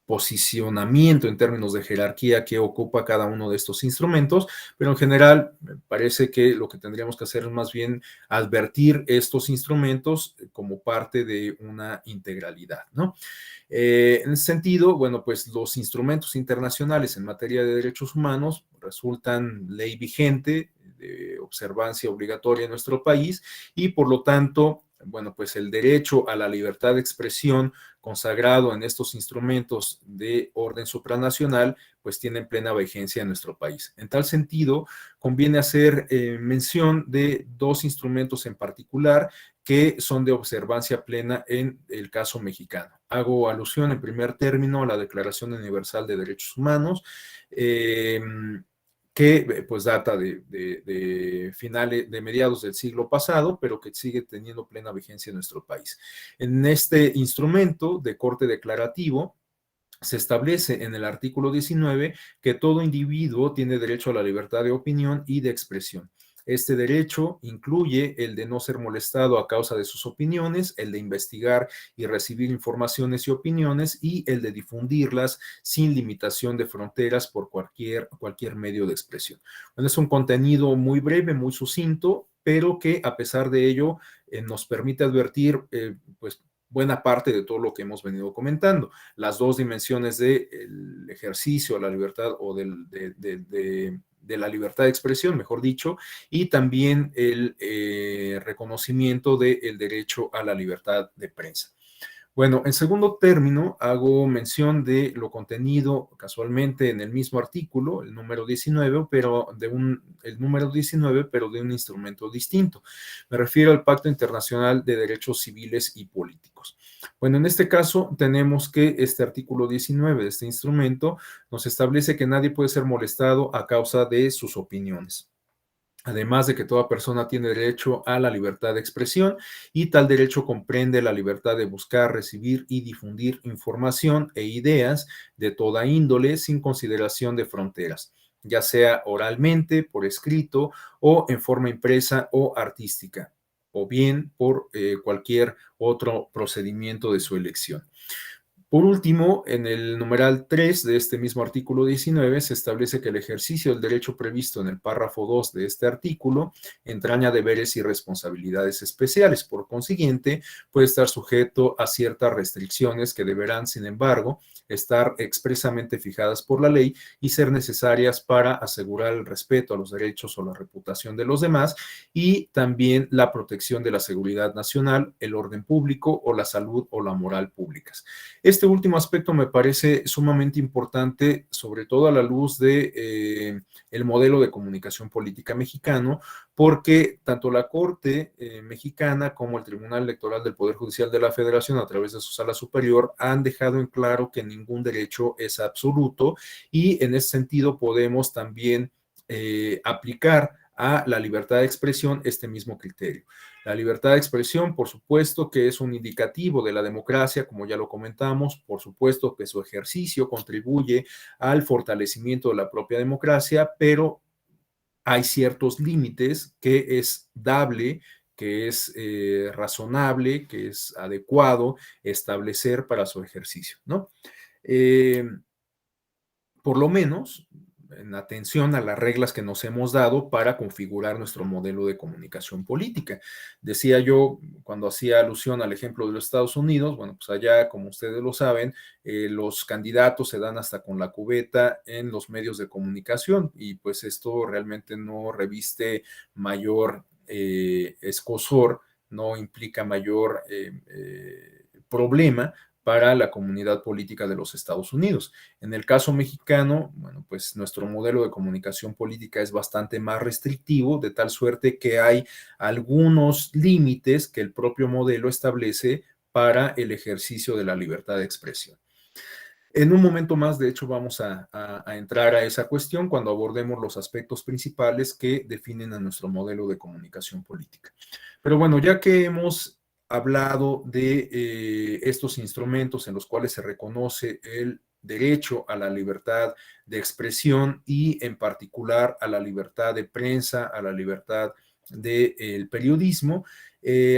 posicionamiento en términos de jerarquía que ocupa cada uno de estos instrumentos, pero en general me parece que lo que tendríamos que hacer es más bien advertir estos instrumentos como parte de una integralidad, ¿no? En ese sentido, bueno, pues los instrumentos internacionales en materia de derechos humanos resultan ley vigente, de observancia obligatoria en nuestro país y por lo tanto, bueno, pues el derecho a la libertad de expresión consagrado en estos instrumentos de orden supranacional, pues tienen plena vigencia en nuestro país. En tal sentido, conviene hacer mención de dos instrumentos en particular que son de observancia plena en el caso mexicano. Hago alusión en primer término a la Declaración Universal de Derechos Humanos, que pues data de finales, de mediados del siglo pasado, pero que sigue teniendo plena vigencia en nuestro país. En este instrumento de corte declarativo, se establece en el artículo 19 que todo individuo tiene derecho a la libertad de opinión y de expresión. Este derecho incluye el de no ser molestado a causa de sus opiniones, el de investigar y recibir informaciones y opiniones y el de difundirlas sin limitación de fronteras por cualquier medio de expresión. Bueno, es un contenido muy breve, muy sucinto, pero que a pesar de ello nos permite advertir pues buena parte de todo lo que hemos venido comentando. Las dos dimensiones del ejercicio a la libertad o de la libertad de expresión, mejor dicho, y también el reconocimiento del derecho a la libertad de prensa. Bueno, en segundo término, hago mención de lo contenido casualmente en el mismo artículo, el número 19, el número 19, pero de un instrumento distinto. Me refiero al Pacto Internacional de Derechos Civiles y Políticos. Bueno, en este caso tenemos que este artículo 19 de este instrumento nos establece que nadie puede ser molestado a causa de sus opiniones. Además de que toda persona tiene derecho a la libertad de expresión y tal derecho comprende la libertad de buscar, recibir y difundir información e ideas de toda índole sin consideración de fronteras, ya sea oralmente, por escrito o en forma impresa o artística, o bien por cualquier otro procedimiento de su elección. Por último, en el numeral 3 de este mismo artículo 19 se establece que el ejercicio del derecho previsto en el párrafo 2 de este artículo entraña deberes y responsabilidades especiales. Por consiguiente, puede estar sujeto a ciertas restricciones que deberán, sin embargo, estar expresamente fijadas por la ley y ser necesarias para asegurar el respeto a los derechos o la reputación de los demás y también la protección de la seguridad nacional, el orden público o la salud o la moral públicas. Este último aspecto me parece sumamente importante, sobre todo a la luz de el modelo de comunicación política mexicano, porque tanto la Corte mexicana como el Tribunal Electoral del Poder Judicial de la Federación, a través de su sala superior, han dejado en claro que ningún derecho es absoluto y en ese sentido podemos también aplicar a la libertad de expresión este mismo criterio. La libertad de expresión, por supuesto, que es un indicativo de la democracia, como ya lo comentamos, por supuesto que su ejercicio contribuye al fortalecimiento de la propia democracia, pero hay ciertos límites que es dable, que es razonable, que es adecuado establecer para su ejercicio, ¿no? Por lo menos en atención a las reglas que nos hemos dado para configurar nuestro modelo de comunicación política. Decía yo, cuando hacía alusión al ejemplo de los Estados Unidos, bueno, pues allá, como ustedes lo saben, los candidatos se dan hasta con la cubeta en los medios de comunicación y pues esto realmente no reviste mayor escosor, no implica mayor problema para la comunidad política de los Estados Unidos. En el caso mexicano, bueno, pues nuestro modelo de comunicación política es bastante más restrictivo, de tal suerte que hay algunos límites que el propio modelo establece para el ejercicio de la libertad de expresión. En un momento más, de hecho, vamos a entrar a esa cuestión cuando abordemos los aspectos principales que definen a nuestro modelo de comunicación política. Pero bueno, ya que hemos hablado de estos instrumentos en los cuales se reconoce el derecho a la libertad de expresión y en particular a la libertad de prensa, a la libertad del periodismo,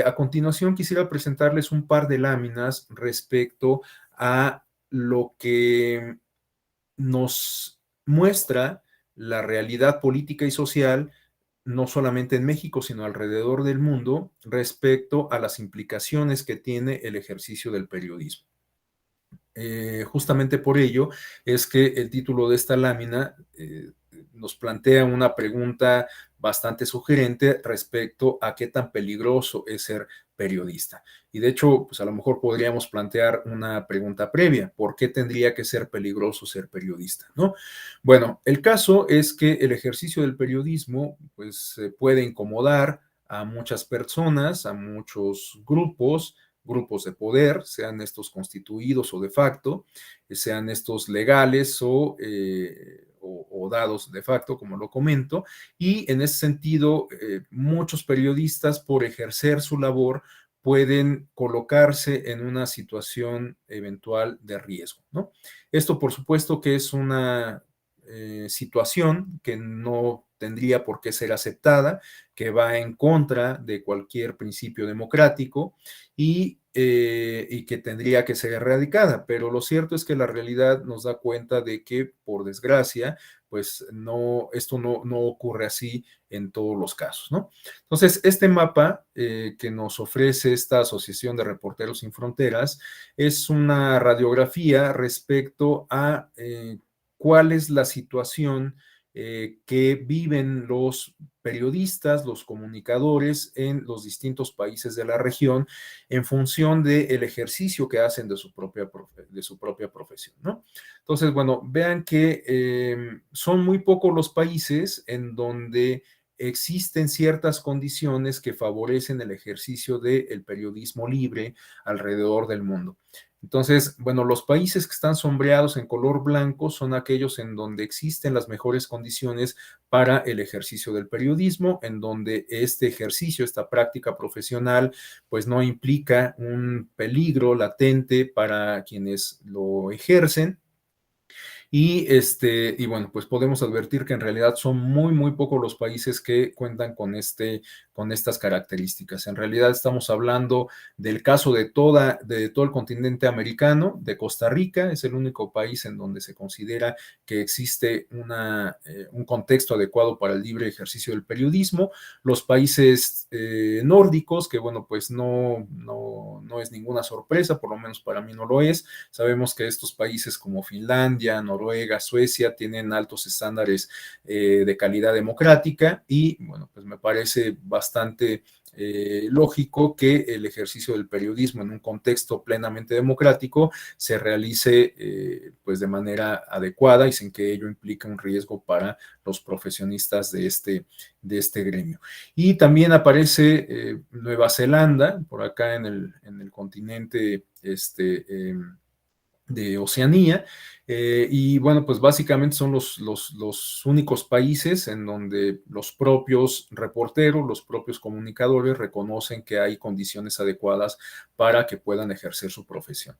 a continuación quisiera presentarles un par de láminas respecto a lo que nos muestra la realidad política y social, no solamente en México, sino alrededor del mundo, respecto a las implicaciones que tiene el ejercicio del periodismo. Justamente por ello es que el título de esta lámina nos plantea una pregunta bastante sugerente respecto a qué tan peligroso es ser periodista. Y de hecho, pues a lo mejor podríamos plantear una pregunta previa: ¿por qué tendría que ser peligroso ser periodista? ¿No? Bueno, el caso es que el ejercicio del periodismo pues puede incomodar a muchas personas, a muchos grupos de poder, sean estos constituidos o de facto, sean estos legales o dados de facto, como lo comento, y en ese sentido, muchos periodistas, por ejercer su labor, pueden colocarse en una situación eventual de riesgo, ¿no? Esto, por supuesto, que es una situación que no tendría por qué ser aceptada, que va en contra de cualquier principio democrático y que tendría que ser erradicada. Pero lo cierto es que la realidad nos da cuenta de que, por desgracia, pues no, esto no ocurre así en todos los casos, ¿no? Entonces, este mapa que nos ofrece esta Asociación de Reporteros Sin Fronteras es una radiografía respecto a cuál es la situación que viven los periodistas, los comunicadores en los distintos países de la región en función del ejercicio que hacen de su propia profesión, ¿no? Entonces, bueno, vean que son muy pocos los países en donde existen ciertas condiciones que favorecen el ejercicio del periodismo libre alrededor del mundo. Entonces, bueno, los países que están sombreados en color blanco son aquellos en donde existen las mejores condiciones para el ejercicio del periodismo, en donde este ejercicio, esta práctica profesional, pues no implica un peligro latente para quienes lo ejercen. Y bueno, pues podemos advertir que en realidad son muy pocos los países que cuentan con estas características. En realidad estamos hablando del caso de todo el continente americano. De Costa Rica es el único país en donde se considera que existe un contexto adecuado para el libre ejercicio del periodismo. Los países nórdicos, que bueno, pues no es ninguna sorpresa, por lo menos para mí no lo es. Sabemos que estos países como Finlandia, Noruega, Suecia tienen altos estándares de calidad democrática y, bueno, pues me parece bastante lógico que el ejercicio del periodismo en un contexto plenamente democrático se realice pues de manera adecuada y sin que ello implique un riesgo para los profesionistas de este gremio. Y también aparece Nueva Zelanda, por acá en el continente de Oceanía, y bueno, pues básicamente son los únicos países en donde los propios reporteros, los propios comunicadores reconocen que hay condiciones adecuadas para que puedan ejercer su profesión.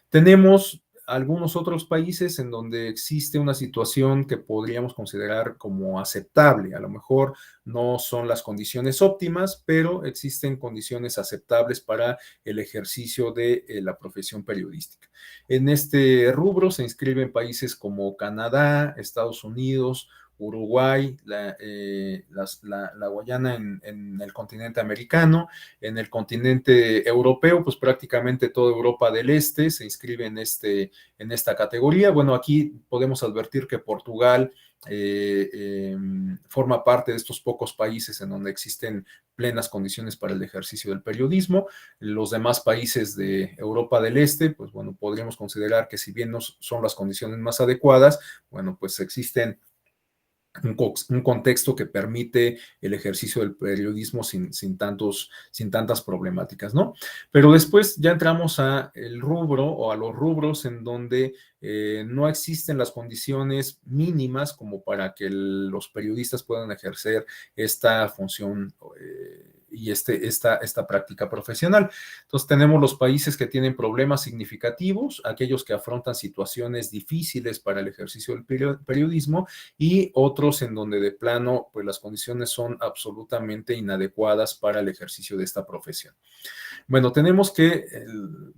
Tenemos algunos otros países en donde existe una situación que podríamos considerar como aceptable. A lo mejor no son las condiciones óptimas, pero existen condiciones aceptables para el ejercicio de la profesión periodística. En este rubro se inscriben países como Canadá, Estados Unidos, Uruguay, la Guayana en el continente americano. En el continente europeo, pues prácticamente toda Europa del Este se inscribe en esta categoría. Bueno, aquí podemos advertir que Portugal forma parte de estos pocos países en donde existen plenas condiciones para el ejercicio del periodismo. Los demás países de Europa del Este, pues bueno, podríamos considerar que si bien no son las condiciones más adecuadas, bueno, pues existen un contexto que permite el ejercicio del periodismo sin tantas problemáticas, ¿no? Pero después ya entramos a el rubro o a los rubros en donde no existen las condiciones mínimas como para que los periodistas puedan ejercer esta función y esta práctica profesional. Entonces tenemos los países que tienen problemas significativos, aquellos que afrontan situaciones difíciles para el ejercicio del periodismo, y otros en donde de plano pues las condiciones son absolutamente inadecuadas para el ejercicio de esta profesión. Bueno, tenemos que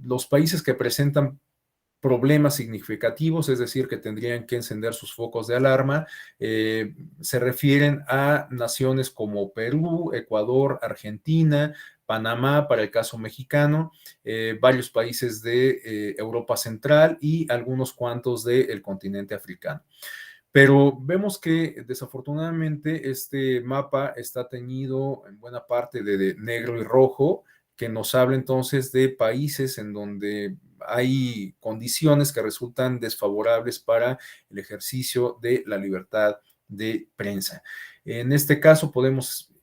los países que presentan problemas significativos, es decir, que tendrían que encender sus focos de alarma, se refieren a naciones como Perú, Ecuador, Argentina, Panamá para el caso mexicano, varios países de Europa Central y algunos cuantos del continente africano. Pero vemos que desafortunadamente este mapa está teñido en buena parte de negro y rojo, que nos habla entonces de países en donde hay condiciones que resultan desfavorables para el ejercicio de la libertad de prensa. En este caso podemos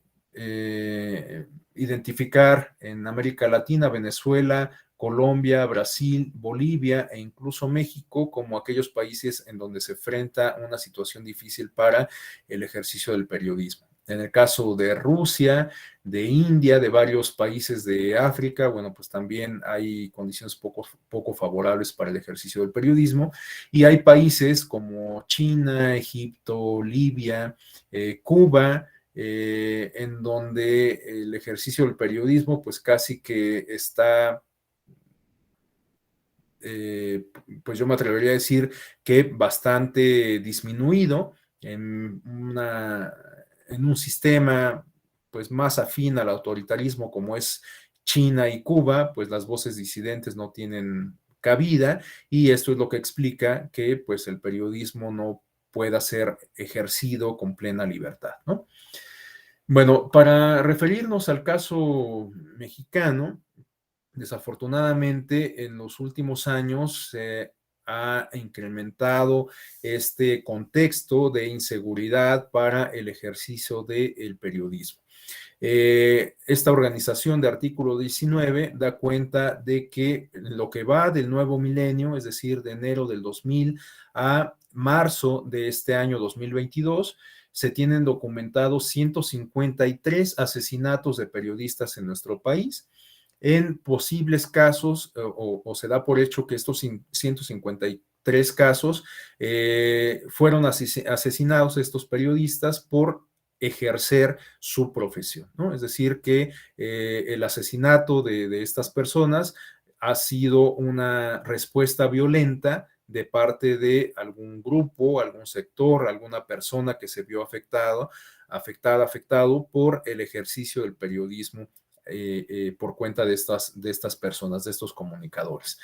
identificar en América Latina, Venezuela, Colombia, Brasil, Bolivia e incluso México como aquellos países en donde se enfrenta una situación difícil para el ejercicio del periodismo. En el caso de Rusia, de India, de varios países de África, bueno, pues también hay condiciones poco favorables para el ejercicio del periodismo, y hay países como China, Egipto, Libia, Cuba, en donde el ejercicio del periodismo pues casi que está pues yo me atrevería a decir que bastante disminuido en un sistema pues más afín al autoritarismo como es China y Cuba, pues las voces disidentes no tienen cabida, y esto es lo que explica que pues el periodismo no pueda ser ejercido con plena libertad, ¿no? Bueno, para referirnos al caso mexicano, desafortunadamente, en los últimos años se ha incrementado este contexto de inseguridad para el ejercicio del periodismo. Esta organización de Artículo 19 da cuenta de que lo que va del nuevo milenio, es decir, de enero del 2000 a marzo de este año 2022, se tienen documentados 153 asesinatos de periodistas en nuestro país. En posibles casos, o se da por hecho que estos 153 casos fueron asesinados estos periodistas por ejercer su profesión, ¿no? Es decir, que el asesinato de estas personas ha sido una respuesta violenta de parte de algún grupo, algún sector, alguna persona que se vio afectado por el ejercicio del periodismo por cuenta de estas personas, de estos comunicadores.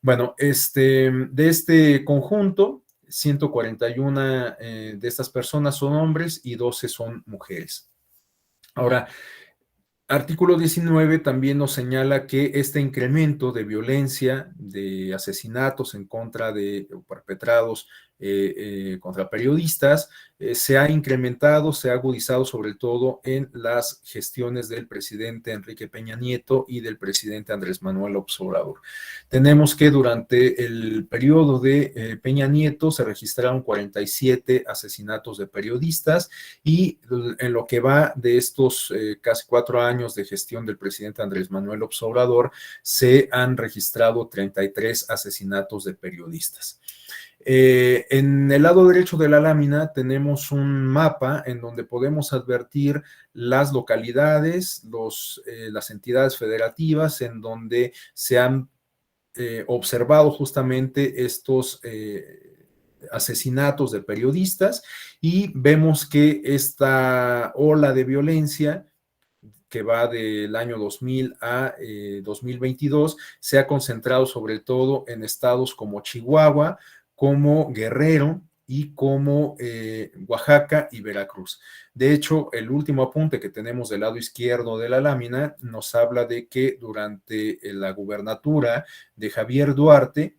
Bueno, de este conjunto, 141 de estas personas son hombres y 12 son mujeres. Ahora, Artículo 19 también nos señala que este incremento de violencia, de asesinatos en contra de perpetrados contra periodistas, se ha incrementado, se ha agudizado sobre todo en las gestiones del presidente Enrique Peña Nieto y del presidente Andrés Manuel López Obrador. Tenemos que durante el periodo de Peña Nieto se registraron 47 asesinatos de periodistas, y en lo que va de estos casi 4 años de gestión del presidente Andrés Manuel López Obrador, se han registrado 33 asesinatos de periodistas. En el lado derecho de la lámina tenemos un mapa en donde podemos advertir las localidades, las entidades federativas en donde se han observado justamente estos asesinatos de periodistas, y vemos que esta ola de violencia que va del año 2000 a 2022 se ha concentrado sobre todo en estados como Chihuahua, como Guerrero y como Oaxaca y Veracruz. De hecho, el último apunte que tenemos del lado izquierdo de la lámina nos habla de que durante la gubernatura de Javier Duarte,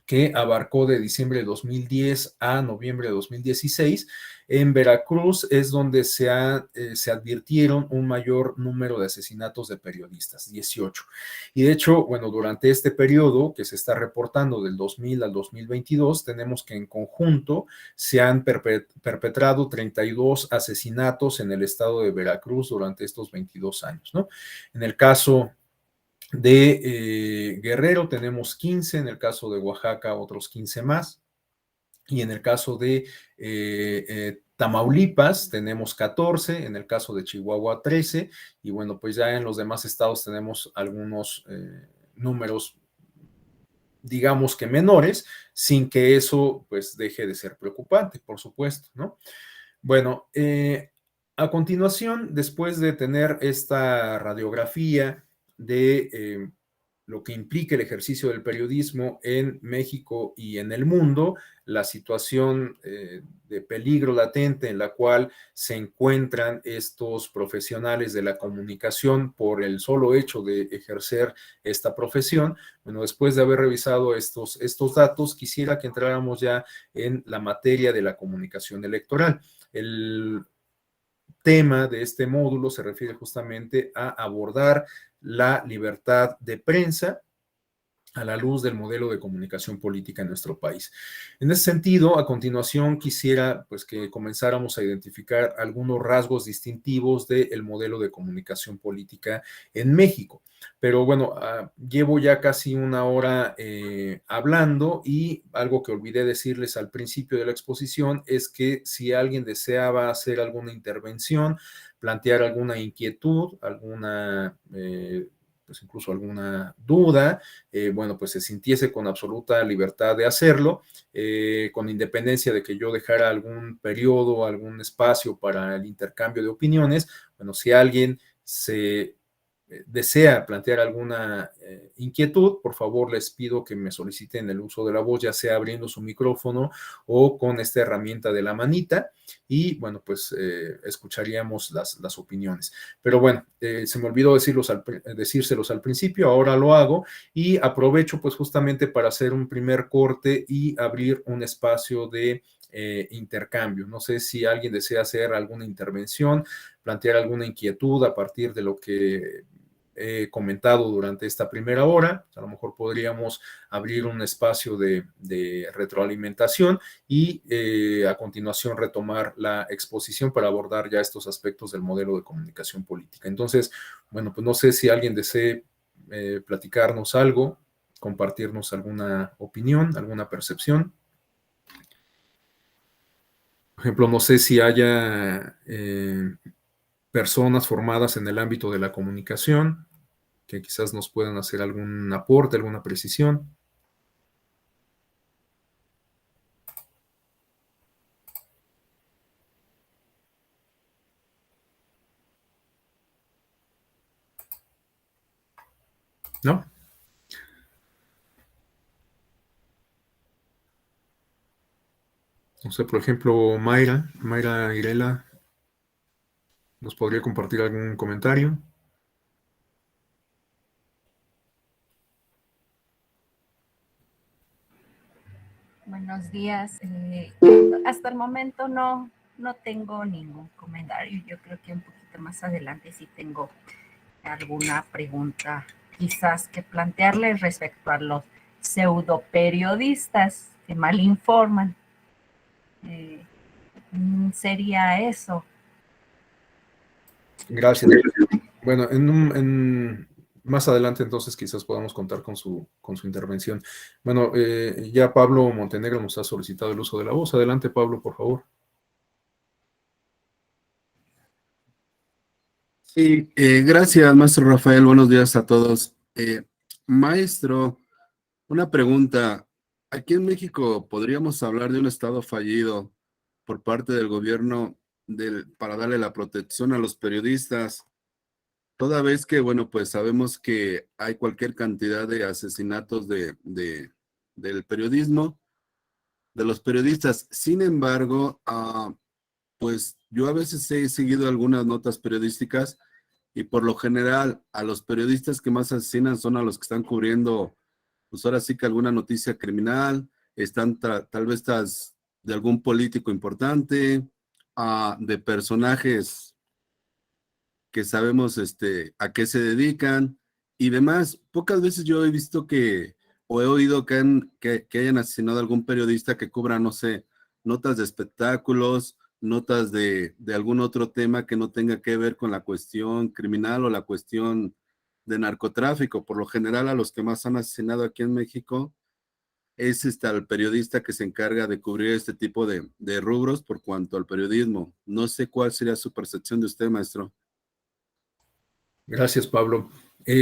que abarcó de diciembre de 2010 a noviembre de 2016. En Veracruz es donde se advirtieron un mayor número de asesinatos de periodistas, 18. Y de hecho, bueno, durante este periodo que se está reportando del 2000 al 2022, tenemos que en conjunto se han perpetrado 32 asesinatos en el estado de Veracruz durante estos 22 años, ¿no? En el caso de Guerrero tenemos 15, en el caso de Oaxaca otros 15 más, y en el caso de Tamaulipas tenemos 14, en el caso de Chihuahua 13, y bueno, pues ya en los demás estados tenemos algunos números, digamos que menores, sin que eso pues deje de ser preocupante, por supuesto, ¿no? Bueno, a continuación, después de tener esta radiografía de lo que implica el ejercicio del periodismo en México y en el mundo, la situación de peligro latente en la cual se encuentran estos profesionales de la comunicación por el solo hecho de ejercer esta profesión. Bueno, después de haber revisado estos datos, quisiera que entráramos ya en la materia de la comunicación electoral. El tema de este módulo se refiere justamente a abordar la libertad de prensa a la luz del modelo de comunicación política en nuestro país. En ese sentido, a continuación quisiera pues que comenzáramos a identificar algunos rasgos distintivos del modelo de comunicación política en México. Pero bueno, llevo ya casi una hora hablando, y algo que olvidé decirles al principio de la exposición es que si alguien deseaba hacer alguna intervención, plantear alguna inquietud, alguna pues incluso alguna duda, bueno, pues se sintiese con absoluta libertad de hacerlo, con independencia de que yo dejara algún periodo, algún espacio para el intercambio de opiniones. Bueno, si alguien se desea plantear alguna inquietud, por favor les pido que me soliciten el uso de la voz, ya sea abriendo su micrófono o con esta herramienta de la manita, y bueno, pues escucharíamos las opiniones. Pero bueno, se me olvidó decírselos al principio, ahora lo hago, y aprovecho pues justamente para hacer un primer corte y abrir un espacio de intercambio. No sé si alguien desea hacer alguna intervención, plantear alguna inquietud a partir de lo que he comentado durante esta primera hora. A lo mejor podríamos abrir un espacio de retroalimentación y a continuación retomar la exposición para abordar ya estos aspectos del modelo de comunicación política. Entonces, bueno, pues no sé si alguien desee platicarnos algo, compartirnos alguna opinión, alguna percepción. Por ejemplo, no sé si haya personas formadas en el ámbito de la comunicación que quizás nos puedan hacer algún aporte, alguna precisión. ¿No? No sé, por ejemplo, Mayra Irela, ¿nos podría compartir algún comentario? Buenos días. Hasta el momento no tengo ningún comentario. Yo creo que un poquito más adelante sí tengo alguna pregunta quizás que plantearle respecto a los pseudoperiodistas que mal informan. Sería eso. Gracias. Bueno, más adelante entonces quizás podamos contar con su intervención. Bueno, ya Pablo Montenegro nos ha solicitado el uso de la voz. Adelante, Pablo, por favor. Sí, gracias, maestro Rafael. Buenos días a todos. Maestro, una pregunta. Aquí en México podríamos hablar de un estado fallido por parte del gobierno para darle la protección a los periodistas, toda vez que, bueno, pues sabemos que hay cualquier cantidad de asesinatos del periodismo, de los periodistas. Sin embargo, pues yo a veces he seguido algunas notas periodísticas y por lo general a los periodistas que más asesinan son a los que están cubriendo pues ahora sí que alguna noticia criminal, están tal vez de algún político importante, de personajes que sabemos a qué se dedican y demás. Pocas veces yo he visto o he oído que hayan asesinado a algún periodista que cubra, no sé, notas de espectáculos, notas de algún otro tema que no tenga que ver con la cuestión criminal o la cuestión de narcotráfico. Por lo general, a los que más han asesinado aquí en México es el periodista que se encarga de cubrir este tipo de rubros por cuanto al periodismo. No sé cuál sería su percepción de usted, maestro. Gracias, Pablo.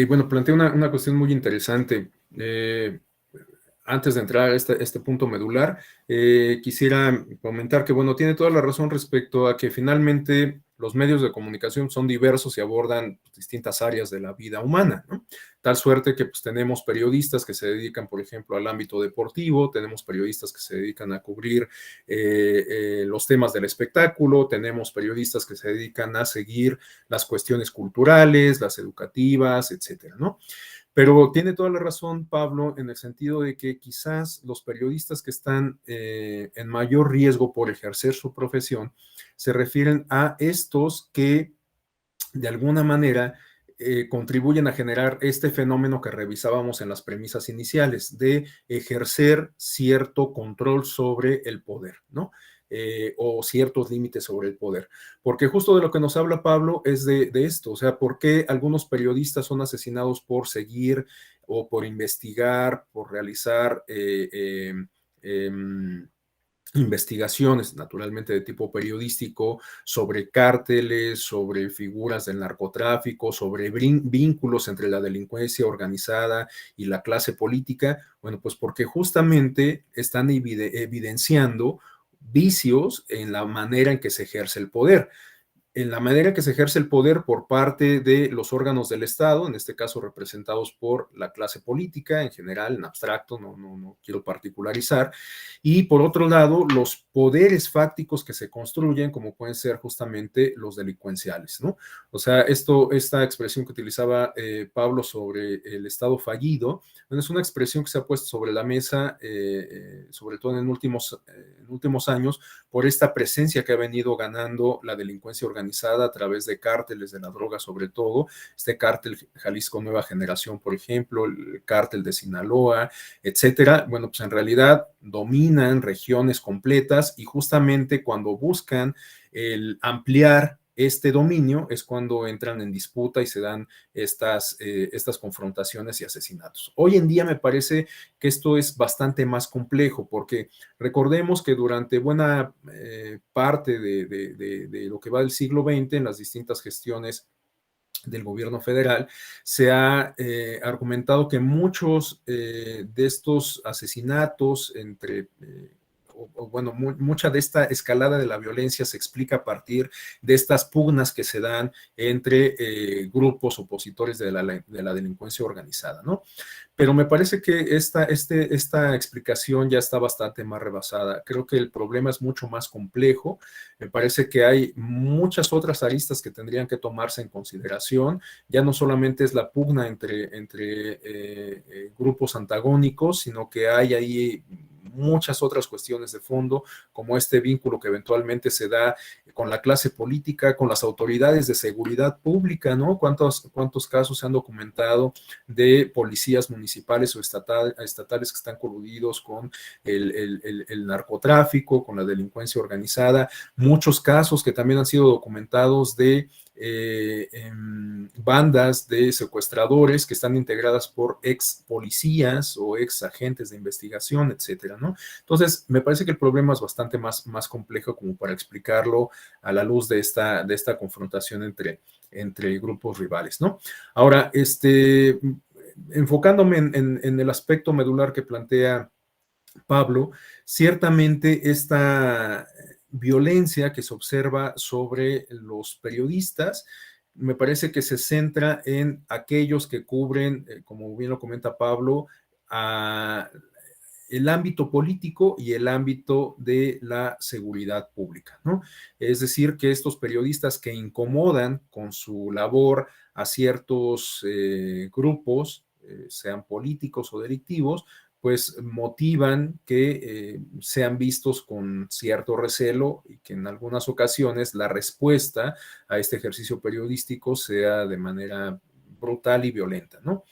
Bueno, plantea una cuestión muy interesante. Antes de entrar a este punto medular, quisiera comentar que, bueno, tiene toda la razón respecto a que finalmente los medios de comunicación son diversos y abordan distintas áreas de la vida humana, ¿no? Tal suerte que pues, tenemos periodistas que se dedican, por ejemplo, al ámbito deportivo, tenemos periodistas que se dedican a cubrir los temas del espectáculo, tenemos periodistas que se dedican a seguir las cuestiones culturales, las educativas, etcétera, ¿no? Pero tiene toda la razón, Pablo, en el sentido de que quizás los periodistas que están en mayor riesgo por ejercer su profesión se refieren a estos que de alguna manera contribuyen a generar este fenómeno que revisábamos en las premisas iniciales, de ejercer cierto control sobre el poder, ¿no? O ciertos límites sobre el poder. Porque justo de lo que nos habla Pablo es de esto, o sea, ¿por qué algunos periodistas son asesinados por seguir o por investigar, por realizar investigaciones, naturalmente de tipo periodístico, sobre cárteles, sobre figuras del narcotráfico, sobre vínculos entre la delincuencia organizada y la clase política? Bueno, pues porque justamente están evidenciando vicios en la manera en que se ejerce el poder, en la manera que se ejerce el poder por parte de los órganos del Estado, en este caso representados por la clase política en general, en abstracto, no quiero particularizar, y por otro lado, los poderes fácticos que se construyen, como pueden ser justamente los delincuenciales, ¿no? O sea, esta expresión que utilizaba Pablo sobre el Estado fallido, bueno, es una expresión que se ha puesto sobre la mesa, sobre todo en últimos años, por esta presencia que ha venido ganando la delincuencia organizada a través de cárteles de la droga, sobre todo, este cártel Jalisco Nueva Generación, por ejemplo, el cártel de Sinaloa, etcétera. Bueno, pues en realidad dominan regiones completas y justamente cuando buscan el ampliar este dominio es cuando entran en disputa y se dan estas confrontaciones y asesinatos. Hoy en día me parece que esto es bastante más complejo porque recordemos que durante buena parte de lo que va del siglo XX en las distintas gestiones del gobierno federal, se ha argumentado que muchos de estos asesinatos mucha de esta escalada de la violencia se explica a partir de estas pugnas que se dan entre grupos opositores de la delincuencia organizada, ¿no? Pero me parece que esta explicación ya está bastante más rebasada. Creo que el problema es mucho más complejo. Me parece que hay muchas otras aristas que tendrían que tomarse en consideración. Ya no solamente es la pugna entre grupos antagónicos, sino que hay ahí muchas otras cuestiones de fondo, como este vínculo que eventualmente se da con la clase política, con las autoridades de seguridad pública, ¿no? ¿Cuántos casos se han documentado de policías municipales o estatales que están coludidos con el narcotráfico, con la delincuencia organizada? Muchos casos que también han sido documentados de bandas de secuestradores que están integradas por ex policías o ex agentes de investigación, etcétera, ¿no? Entonces, me parece que el problema es bastante más complejo como para explicarlo a la luz de esta confrontación entre grupos rivales, ¿no? Ahora, enfocándome en el aspecto medular que plantea Pablo, ciertamente esta violencia que se observa sobre los periodistas, me parece que se centra en aquellos que cubren, como bien lo comenta Pablo, el ámbito político y el ámbito de la seguridad pública, ¿no? Es decir, que estos periodistas que incomodan con su labor a ciertos grupos sean políticos o delictivos, pues motivan que sean vistos con cierto recelo y que en algunas ocasiones la respuesta a este ejercicio periodístico sea de manera brutal y violenta, ¿no?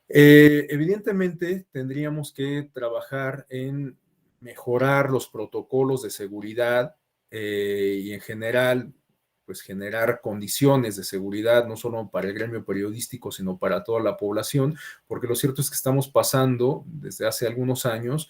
Evidentemente tendríamos que trabajar en mejorar los protocolos de seguridad y en general, pues generar condiciones de seguridad, no solo para el gremio periodístico, sino para toda la población, porque lo cierto es que estamos pasando desde hace algunos años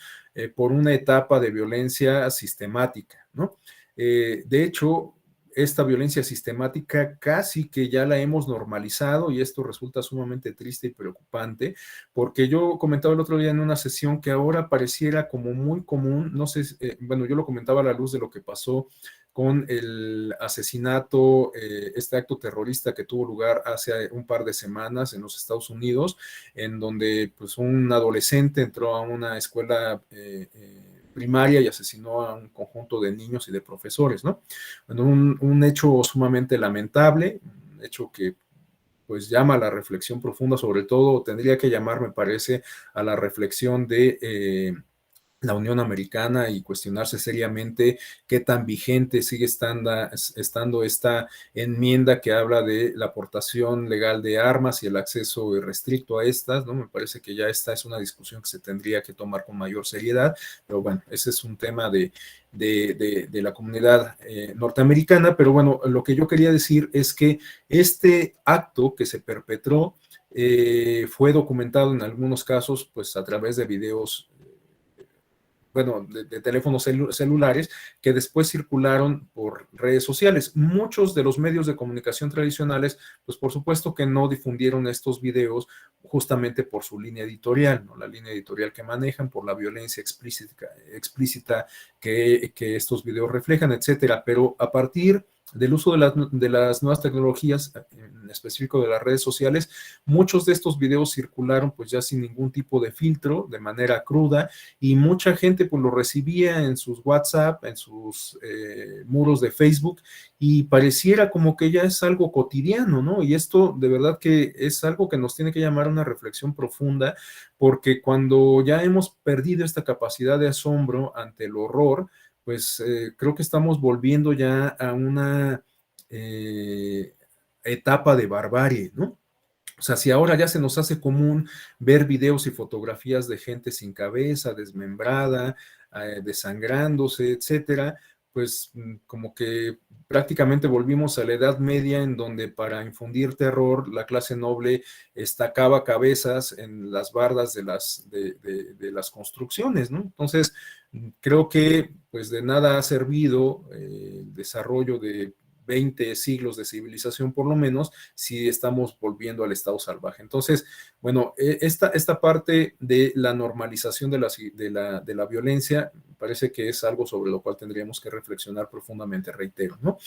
por una etapa de violencia sistemática, ¿no? De hecho, esta violencia sistemática casi que ya la hemos normalizado y esto resulta sumamente triste y preocupante, porque yo comentaba el otro día en una sesión que ahora pareciera como muy común, no sé, bueno, yo lo comentaba a la luz de lo que pasó con el asesinato, este acto terrorista que tuvo lugar hace un par de semanas en los Estados Unidos, en donde pues un adolescente entró a una escuela primaria y asesinó a un conjunto de niños y de profesores, ¿no? Bueno, un hecho sumamente lamentable, un hecho que pues llama a la reflexión profunda, sobre todo tendría que llamar, me parece, a la reflexión de la Unión Americana y cuestionarse seriamente qué tan vigente sigue estando esta enmienda que habla de la aportación legal de armas y el acceso irrestricto a estas, ¿no? Me parece que ya esta es una discusión que se tendría que tomar con mayor seriedad, pero bueno, ese es un tema de la comunidad norteamericana, pero bueno, lo que yo quería decir es que este acto que se perpetró fue documentado en algunos casos pues a través de videos bueno, de teléfonos celulares que después circularon por redes sociales. Muchos de los medios de comunicación tradicionales, pues por supuesto que no difundieron estos videos justamente por su línea editorial, ¿no? La línea editorial que manejan, por la violencia explícita que estos videos reflejan, etcétera. Pero a partir del uso de las nuevas tecnologías, en específico de las redes sociales, muchos de estos videos circularon pues ya sin ningún tipo de filtro, de manera cruda, y mucha gente pues lo recibía en sus WhatsApp, en sus muros de Facebook, y pareciera como que ya es algo cotidiano, ¿no? Y esto de verdad que es algo que nos tiene que llamar a una reflexión profunda, porque cuando ya hemos perdido esta capacidad de asombro ante el horror, pues creo que estamos volviendo ya a una etapa de barbarie, ¿no? O sea, si ahora ya se nos hace común ver videos y fotografías de gente sin cabeza, desmembrada, desangrándose, etcétera, pues como que prácticamente volvimos a la Edad Media en donde para infundir terror la clase noble estacaba cabezas en las bardas de las construcciones, ¿no? Entonces, creo que pues de nada ha servido el desarrollo de 20 siglos de civilización por lo menos, si estamos volviendo al estado salvaje. Entonces, bueno, esta parte de la normalización de la violencia parece que es algo sobre lo cual tendríamos que reflexionar profundamente, reitero, ¿no?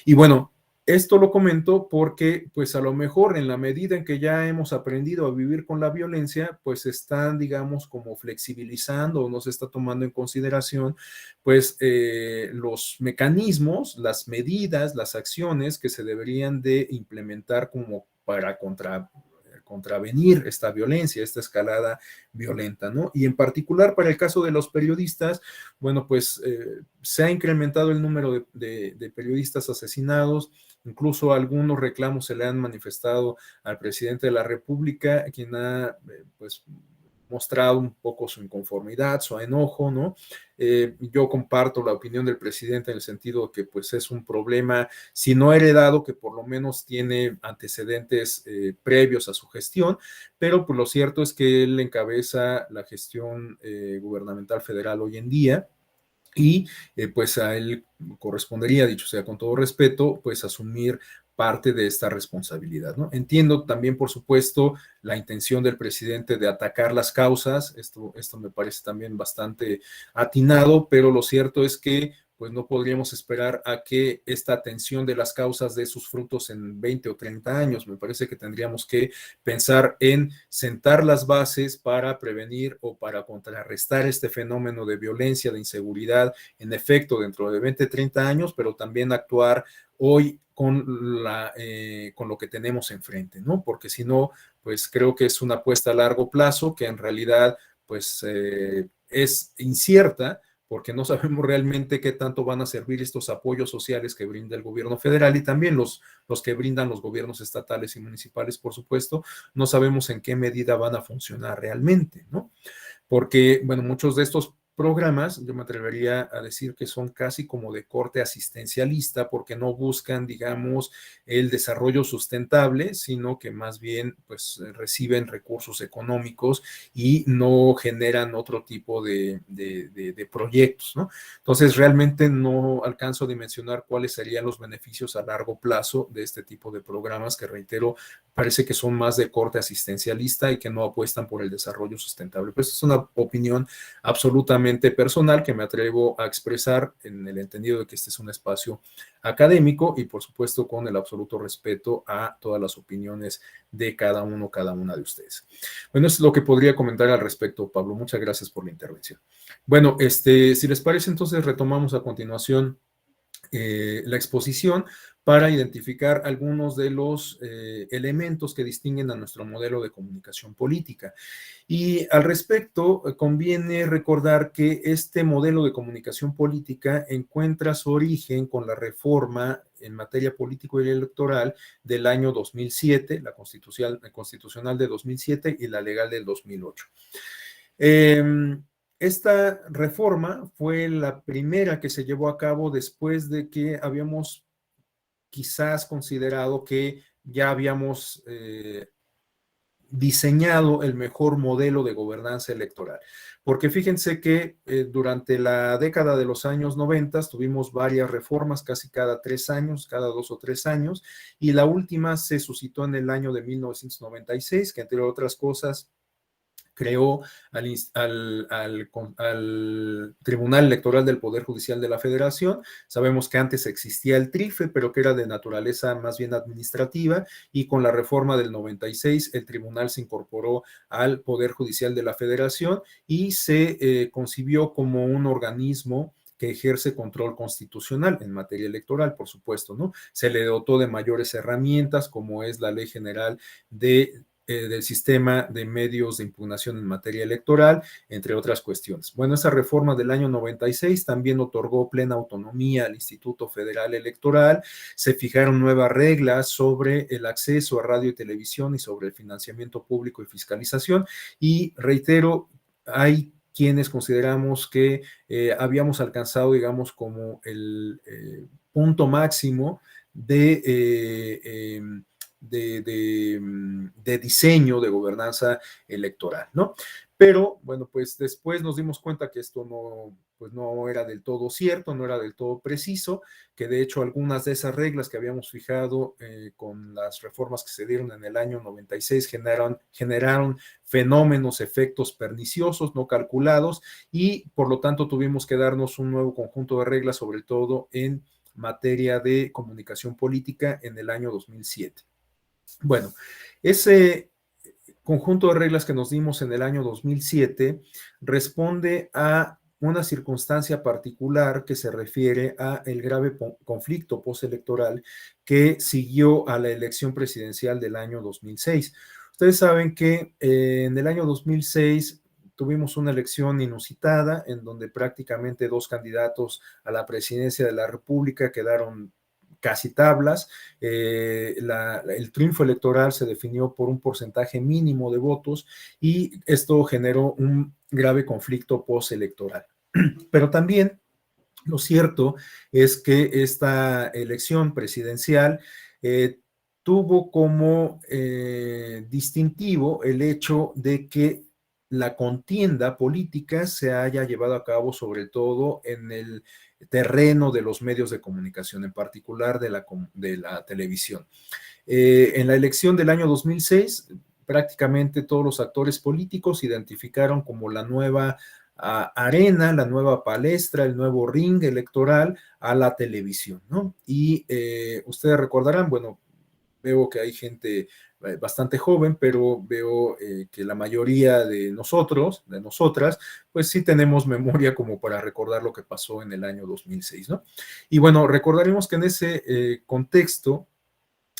Y bueno, esto lo comento porque, pues a lo mejor en la medida en que ya hemos aprendido a vivir con la violencia, pues están, digamos, como flexibilizando o no se está tomando en consideración, pues los mecanismos, las medidas, las acciones que se deberían de implementar como para contravenir esta violencia, esta escalada violenta, ¿no? Y en particular para el caso de los periodistas, bueno, pues se ha incrementado el número de periodistas asesinados, incluso algunos reclamos se le han manifestado al presidente de la República, quien ha, pues, mostrado un poco su inconformidad, su enojo, ¿no? Yo comparto la opinión del presidente en el sentido de que pues es un problema, si no heredado, que por lo menos tiene antecedentes previos a su gestión, pero pues lo cierto es que él encabeza la gestión gubernamental federal hoy en día, y pues a él correspondería, dicho sea con todo respeto, pues asumir parte de esta responsabilidad, ¿no? Entiendo también, por supuesto, la intención del presidente de atacar las causas, esto me parece también bastante atinado, pero lo cierto es que pues no podríamos esperar a que esta atención de las causas dé sus frutos en 20 o 30 años. Me parece que tendríamos que pensar en sentar las bases para prevenir o para contrarrestar este fenómeno de violencia, de inseguridad, en efecto, dentro de 20, 30 años, pero también actuar hoy con lo que tenemos enfrente, ¿no? Porque si no, pues creo que es una apuesta a largo plazo que en realidad, pues, es incierta, porque no sabemos realmente qué tanto van a servir estos apoyos sociales que brinda el gobierno federal y también los que brindan los gobiernos estatales y municipales, por supuesto, no sabemos en qué medida van a funcionar realmente, ¿no? Porque, bueno, muchos de estos programas, yo me atrevería a decir que son casi como de corte asistencialista, porque no buscan, digamos, el desarrollo sustentable, sino que más bien, pues, reciben recursos económicos y no generan otro tipo de proyectos, ¿no? Entonces, realmente no alcanzo a dimensionar cuáles serían los beneficios a largo plazo de este tipo de programas que, reitero, parece que son más de corte asistencialista y que no apuestan por el desarrollo sustentable. Pues es una opinión absolutamente personal que me atrevo a expresar en el entendido de que este es un espacio académico y por supuesto con el absoluto respeto a todas las opiniones de cada uno, cada una de ustedes. Bueno, eso es lo que podría comentar al respecto, Pablo. Muchas gracias por la intervención. Bueno, si les parece, entonces retomamos a continuación la exposición para identificar algunos de los elementos que distinguen a nuestro modelo de comunicación política. Y al respecto, conviene recordar que este modelo de comunicación política encuentra su origen con la reforma en materia político y electoral del año 2007, la constitucional de 2007 y la legal del 2008. Esta reforma fue la primera que se llevó a cabo después de que habíamos quizás considerado que ya habíamos diseñado el mejor modelo de gobernanza electoral. Porque fíjense que durante la década de los años 90 tuvimos varias reformas casi cada 3 años, cada 2 o 3 años, y la última se suscitó en el año de 1996, que entre otras cosas creó al Tribunal Electoral del Poder Judicial de la Federación. Sabemos que antes existía el TRIFE, pero que era de naturaleza más bien administrativa, y con la reforma del 96 el tribunal se incorporó al Poder Judicial de la Federación y se concibió como un organismo que ejerce control constitucional en materia electoral, por supuesto, ¿no? Se le dotó de mayores herramientas, como es la Ley General del sistema de medios de impugnación en materia electoral, entre otras cuestiones. Bueno, esa reforma del año 96 también otorgó plena autonomía al Instituto Federal Electoral, se fijaron nuevas reglas sobre el acceso a radio y televisión y sobre el financiamiento público y fiscalización, y reitero, hay quienes consideramos que habíamos alcanzado, digamos, como el punto máximo de diseño de gobernanza electoral, ¿no? Pero, bueno, pues después nos dimos cuenta que esto pues no era del todo cierto, no era del todo preciso, que de hecho algunas de esas reglas que habíamos fijado con las reformas que se dieron en el año 96 generaron fenómenos, efectos perniciosos no calculados, y por lo tanto tuvimos que darnos un nuevo conjunto de reglas, sobre todo en materia de comunicación política en el año 2007. Bueno, ese conjunto de reglas que nos dimos en el año 2007 responde a una circunstancia particular que se refiere a el grave conflicto postelectoral que siguió a la elección presidencial del año 2006. Ustedes saben que en el año 2006 tuvimos una elección inusitada en donde prácticamente 2 candidatos a la presidencia de la República quedaron casi tablas. El triunfo electoral se definió por un porcentaje mínimo de votos y esto generó un grave conflicto postelectoral. Pero también lo cierto es que esta elección presidencial tuvo como distintivo el hecho de que la contienda política se haya llevado a cabo sobre todo en el terreno de los medios de comunicación, en particular de la televisión. En la elección del año 2006, prácticamente todos los actores políticos identificaron como la nueva arena, la nueva palestra, el nuevo ring electoral a la televisión, ¿no? Y ustedes recordarán, bueno, veo que hay gente bastante joven, pero veo que la mayoría de nosotros, de nosotras, pues sí tenemos memoria como para recordar lo que pasó en el año 2006, ¿no? Y bueno, recordaremos que en ese contexto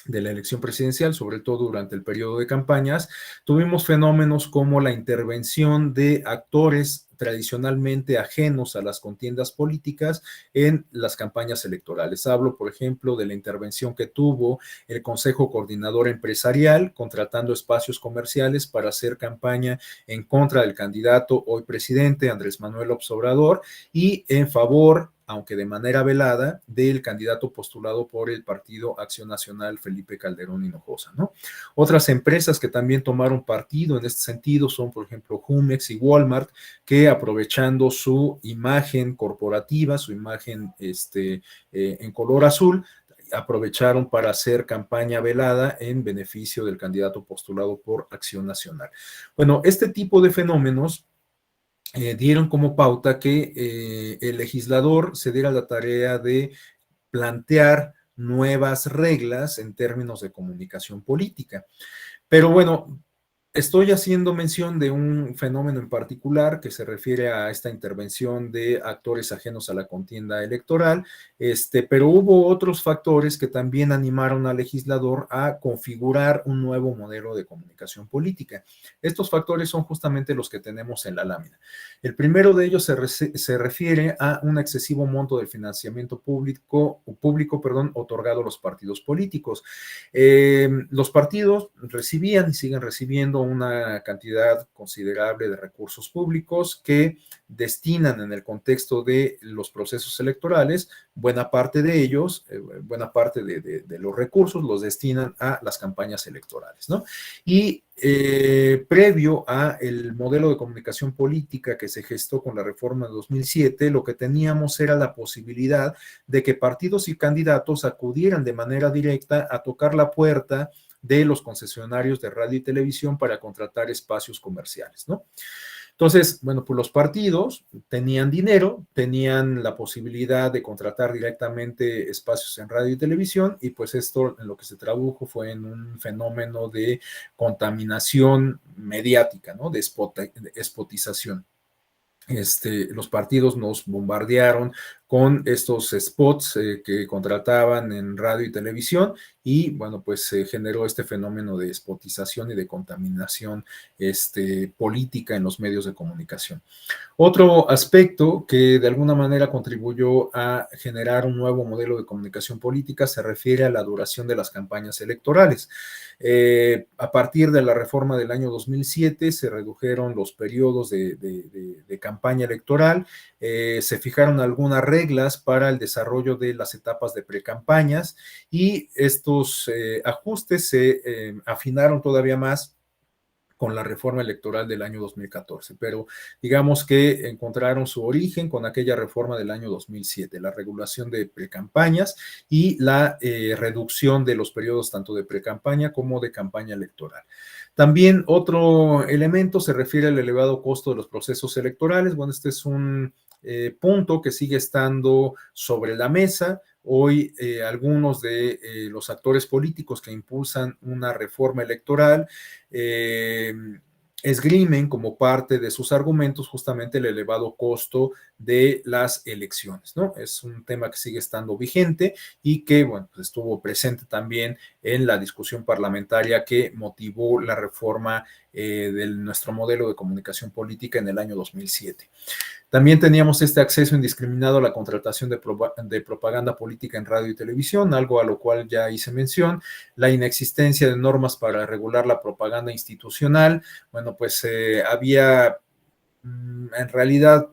de la elección presidencial, sobre todo durante el periodo de campañas, tuvimos fenómenos como la intervención de actores tradicionalmente ajenos a las contiendas políticas en las campañas electorales. Hablo, por ejemplo, de la intervención que tuvo el Consejo Coordinador Empresarial, contratando espacios comerciales para hacer campaña en contra del candidato hoy presidente, Andrés Manuel López Obrador, y en favor, aunque de manera velada, del candidato postulado por el Partido Acción Nacional, Felipe Calderón Hinojosa, ¿no? Otras empresas que también tomaron partido en este sentido son, por ejemplo, Jumex y Walmart, que aprovechando su imagen corporativa, su imagen en color azul, aprovecharon para hacer campaña velada en beneficio del candidato postulado por Acción Nacional. Bueno, este tipo de fenómenos dieron como pauta que el legislador se diera la tarea de plantear nuevas reglas en términos de comunicación política. Pero bueno, estoy haciendo mención de un fenómeno en particular que se refiere a esta intervención de actores ajenos a la contienda electoral, pero hubo otros factores que también animaron al legislador a configurar un nuevo modelo de comunicación política. Estos factores son justamente los que tenemos en la lámina. El primero de ellos se refiere a un excesivo monto del financiamiento público otorgado a los partidos políticos. Los partidos recibían y siguen recibiendo una cantidad considerable de recursos públicos que destinan en el contexto de los procesos electorales, buena parte de ellos, buena parte de los recursos los destinan a las campañas electorales, ¿no? Y previo a el modelo de comunicación política que se gestó con la reforma de 2007, lo que teníamos era la posibilidad de que partidos y candidatos acudieran de manera directa a tocar la puerta de los concesionarios de radio y televisión para contratar espacios comerciales, ¿no? Entonces, bueno, pues los partidos tenían dinero, tenían la posibilidad de contratar directamente espacios en radio y televisión, y pues esto en lo que se tradujo fue en un fenómeno de contaminación mediática, ¿no? De spotización. Los partidos nos bombardearon con estos spots que contrataban en radio y televisión, y bueno, pues se generó este fenómeno de spotización y de contaminación política en los medios de comunicación. Otro aspecto que de alguna manera contribuyó a generar un nuevo modelo de comunicación política se refiere a la duración de las campañas electorales. A partir de la reforma del año 2007 se redujeron los periodos de campaña electoral, se fijaron algunas reglas para el desarrollo de las etapas de precampañas, y estos ajustes se afinaron todavía más con la reforma electoral del año 2014, pero digamos que encontraron su origen con aquella reforma del año 2007, la regulación de precampañas y la reducción de los periodos tanto de precampaña como de campaña electoral. También otro elemento se refiere al elevado costo de los procesos electorales. Bueno, este es un punto que sigue estando sobre la mesa. Hoy algunos de los actores políticos que impulsan una reforma electoral esgrimen como parte de sus argumentos justamente el elevado costo de las elecciones, ¿no? Es un tema que sigue estando vigente y que, bueno, pues estuvo presente también en la discusión parlamentaria que motivó la reforma de nuestro modelo de comunicación política en el año 2007. También teníamos este acceso indiscriminado a la contratación de propaganda política en radio y televisión, algo a lo cual ya hice mención, la inexistencia de normas para regular la propaganda institucional. Bueno, pues había en realidad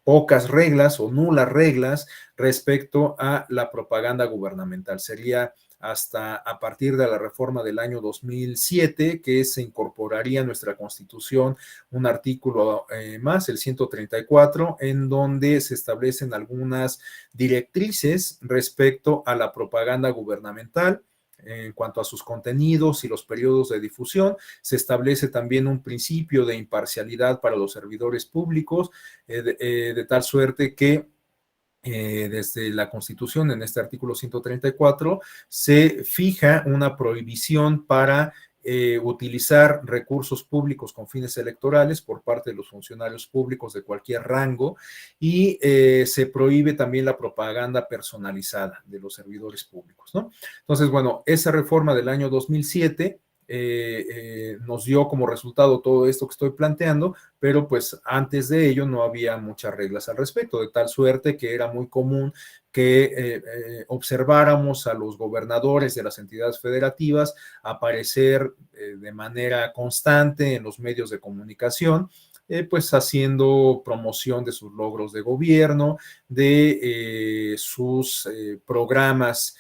pocas reglas o nulas reglas respecto a la propaganda gubernamental. Sería hasta a partir de la reforma del año 2007 que se incorporaría a nuestra Constitución un artículo más, el 134, en donde se establecen algunas directrices respecto a la propaganda gubernamental. en cuanto a sus contenidos y los periodos de difusión. Se establece también un principio de imparcialidad para los servidores públicos, de tal suerte que desde la Constitución, en este artículo 134, se fija una prohibición para utilizar recursos públicos con fines electorales por parte de los funcionarios públicos de cualquier rango, y se prohíbe también la propaganda personalizada de los servidores públicos, ¿no? Entonces, bueno, esa reforma del año 2007 nos dio como resultado todo esto que estoy planteando, pero pues antes de ello no había muchas reglas al respecto, de tal suerte que era muy común que observáramos a los gobernadores de las entidades federativas aparecer de manera constante en los medios de comunicación, pues haciendo promoción de sus logros de gobierno, de sus programas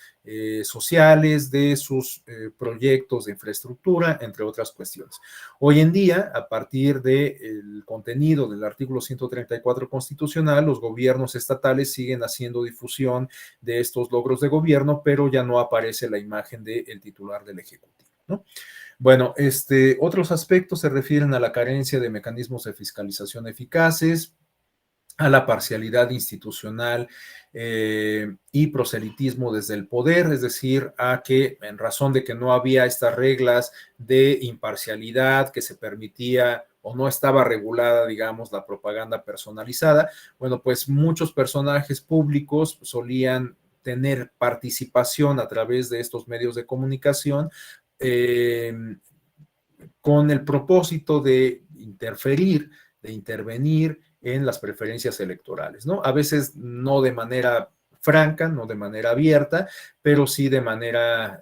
sociales, de sus proyectos de infraestructura, entre otras cuestiones. Hoy en día, a partir del contenido del artículo 134 constitucional, los gobiernos estatales siguen haciendo difusión de estos logros de gobierno, pero ya no aparece la imagen del titular del Ejecutivo, ¿no? Bueno, otros aspectos se refieren a la carencia de mecanismos de fiscalización eficaces, a la parcialidad institucional y proselitismo desde el poder, es decir, a que en razón de que no había estas reglas de imparcialidad que se permitía o no estaba regulada, digamos, la propaganda personalizada, bueno, pues muchos personajes públicos solían tener participación a través de estos medios de comunicación con el propósito de interferir, de intervenir en las preferencias electorales, ¿no? A veces no de manera franca, no de manera abierta, pero sí de manera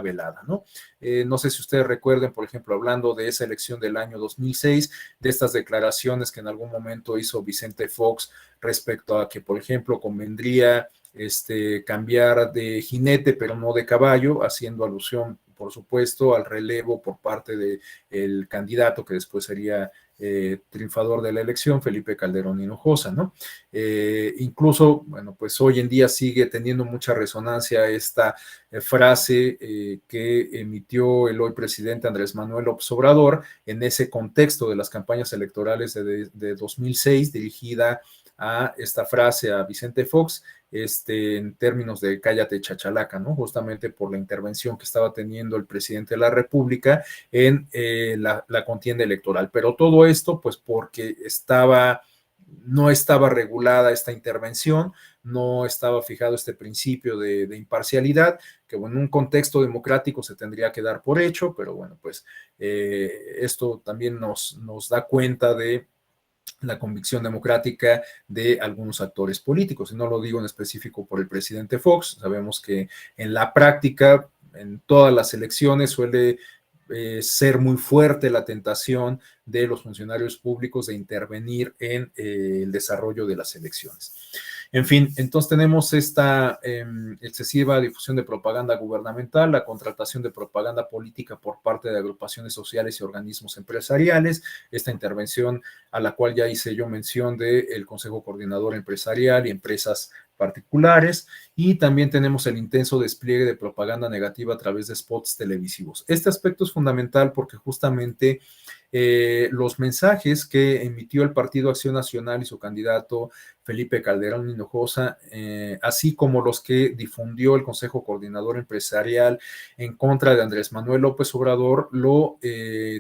velada, ¿no? No sé si ustedes recuerden, por ejemplo, hablando de esa elección del año 2006, de estas declaraciones que en algún momento hizo Vicente Fox respecto a que, por ejemplo, convendría cambiar de jinete, pero no de caballo, haciendo alusión, por supuesto, al relevo por parte del candidato que después sería triunfador de la elección, Felipe Calderón Hinojosa, ¿no? Incluso, bueno, pues hoy en día sigue teniendo mucha resonancia esta frase que emitió el hoy presidente Andrés Manuel López Obrador en ese contexto de las campañas electorales de 2006, dirigida a esta frase a Vicente Fox, en términos de cállate chachalaca, ¿no? Justamente por la intervención que estaba teniendo el presidente de la República en la contienda electoral. Pero todo esto, pues porque no estaba regulada esta intervención, no estaba fijado este principio de imparcialidad, que bueno, en un contexto democrático se tendría que dar por hecho, pero bueno, pues esto también nos da cuenta de la convicción democrática de algunos actores políticos, y no lo digo en específico por el presidente Fox. Sabemos que en la práctica, en todas las elecciones, suele ser muy fuerte la tentación de los funcionarios públicos de intervenir en el desarrollo de las elecciones. En fin, entonces tenemos esta excesiva difusión de propaganda gubernamental, la contratación de propaganda política por parte de agrupaciones sociales y organismos empresariales, esta intervención a la cual ya hice yo mención del Consejo Coordinador Empresarial y empresas particulares, y también tenemos el intenso despliegue de propaganda negativa a través de spots televisivos. Este aspecto es fundamental porque justamente los mensajes que emitió el Partido Acción Nacional y su candidato Felipe Calderón Hinojosa, así como los que difundió el Consejo Coordinador Empresarial en contra de Andrés Manuel López Obrador, lo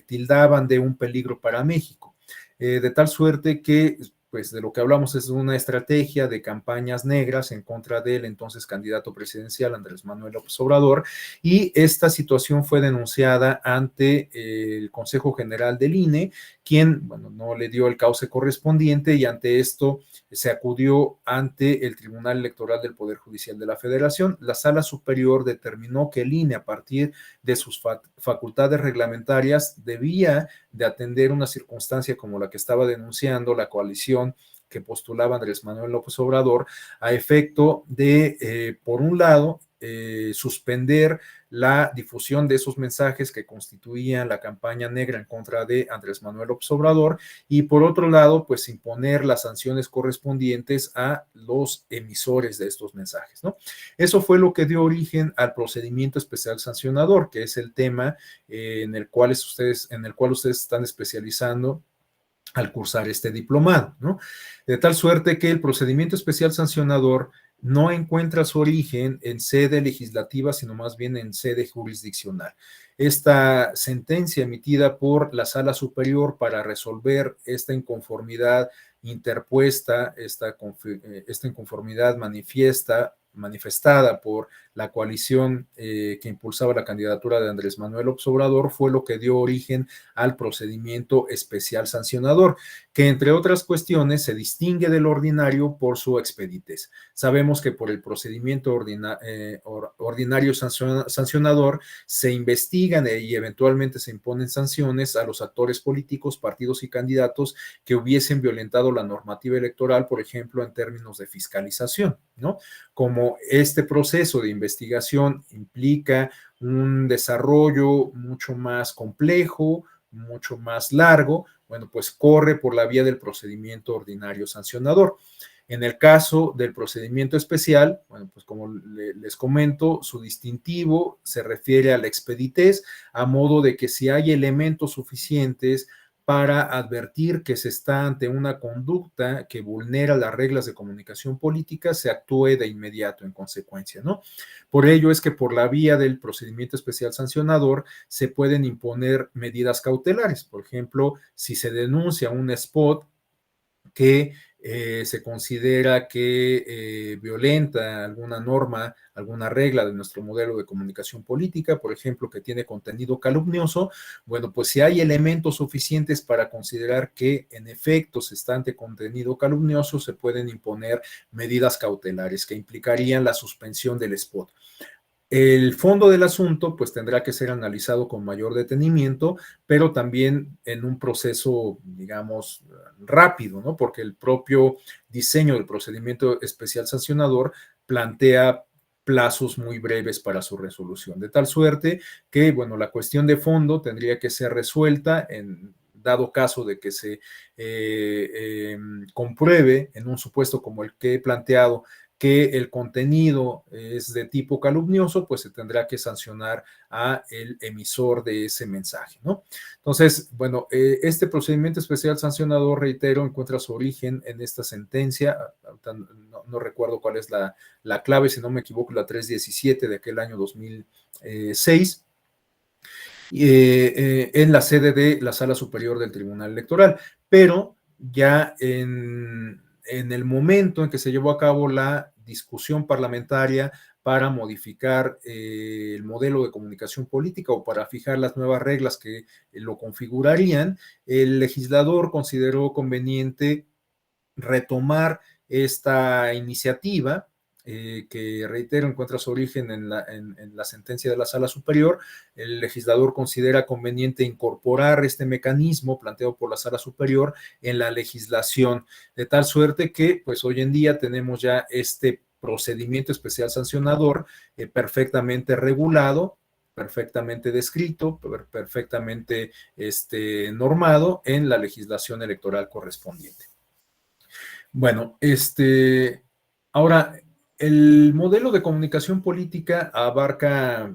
tildaban de un peligro para México, de tal suerte que pues de lo que hablamos es de una estrategia de campañas negras en contra del entonces candidato presidencial Andrés Manuel López Obrador, y esta situación fue denunciada ante el Consejo General del INE, quien, bueno, no le dio el cauce correspondiente, y ante esto se acudió ante el Tribunal Electoral del Poder Judicial de la Federación. La Sala Superior determinó que el INE, a partir de sus facultades reglamentarias, debía de atender una circunstancia como la que estaba denunciando la coalición que postulaba Andrés Manuel López Obrador, a efecto de, por un lado, suspender la difusión de esos mensajes que constituían la campaña negra en contra de Andrés Manuel López Obrador, y por otro lado, pues imponer las sanciones correspondientes a los emisores de estos mensajes, ¿no? Eso fue lo que dio origen al procedimiento especial sancionador, que es el tema en el cual ustedes están especializando al cursar este diplomado, ¿no? De tal suerte que el procedimiento especial sancionador no encuentra su origen en sede legislativa, sino más bien en sede jurisdiccional. Esta sentencia emitida por la Sala Superior para resolver esta inconformidad interpuesta, esta inconformidad manifestada por la coalición que impulsaba la candidatura de Andrés Manuel López Obrador, fue lo que dio origen al procedimiento especial sancionador, que entre otras cuestiones se distingue del ordinario por su expeditez. Sabemos que por el procedimiento ordinario sancionador se investigan y eventualmente se imponen sanciones a los actores políticos, partidos y candidatos que hubiesen violentado la normativa electoral, por ejemplo, en términos de fiscalización, ¿no? Como este proceso de investigación implica un desarrollo mucho más complejo, mucho más largo, bueno, pues corre por la vía del procedimiento ordinario sancionador. En el caso del procedimiento especial, bueno, pues como les comento, su distintivo se refiere a la expeditez, a modo de que si hay elementos suficientes para advertir que se está ante una conducta que vulnera las reglas de comunicación política, se actúe de inmediato en consecuencia, ¿no? Por ello es que por la vía del procedimiento especial sancionador se pueden imponer medidas cautelares. Por ejemplo, si se denuncia un spot que se considera que violenta alguna norma, alguna regla de nuestro modelo de comunicación política, por ejemplo, que tiene contenido calumnioso, bueno, pues si hay elementos suficientes para considerar que en efecto se está ante contenido calumnioso, se pueden imponer medidas cautelares que implicarían la suspensión del spot. El fondo del asunto pues tendrá que ser analizado con mayor detenimiento, pero también en un proceso, digamos, rápido, ¿no? Porque el propio diseño del procedimiento especial sancionador plantea plazos muy breves para su resolución, de tal suerte que, bueno, la cuestión de fondo tendría que ser resuelta en dado caso de que se compruebe en un supuesto como el que he planteado que el contenido es de tipo calumnioso, pues se tendrá que sancionar a el emisor de ese mensaje, ¿no? Entonces, bueno, este procedimiento especial sancionador, reitero, encuentra su origen en esta sentencia, no recuerdo cuál es la clave, si no me equivoco, la 317 de aquel año 2006, en la sede de la Sala Superior del Tribunal Electoral, pero ya en el momento en que se llevó a cabo la discusión parlamentaria para modificar el modelo de comunicación política o para fijar las nuevas reglas que lo configurarían, el legislador consideró conveniente retomar esta iniciativa, que reitero, encuentra su origen en la sentencia de la Sala Superior. El legislador considera conveniente incorporar este mecanismo planteado por la Sala Superior en la legislación, de tal suerte que, pues hoy en día tenemos ya este procedimiento especial sancionador perfectamente regulado, perfectamente descrito, perfectamente normado en la legislación electoral correspondiente. Bueno, ahora, el modelo de comunicación política abarca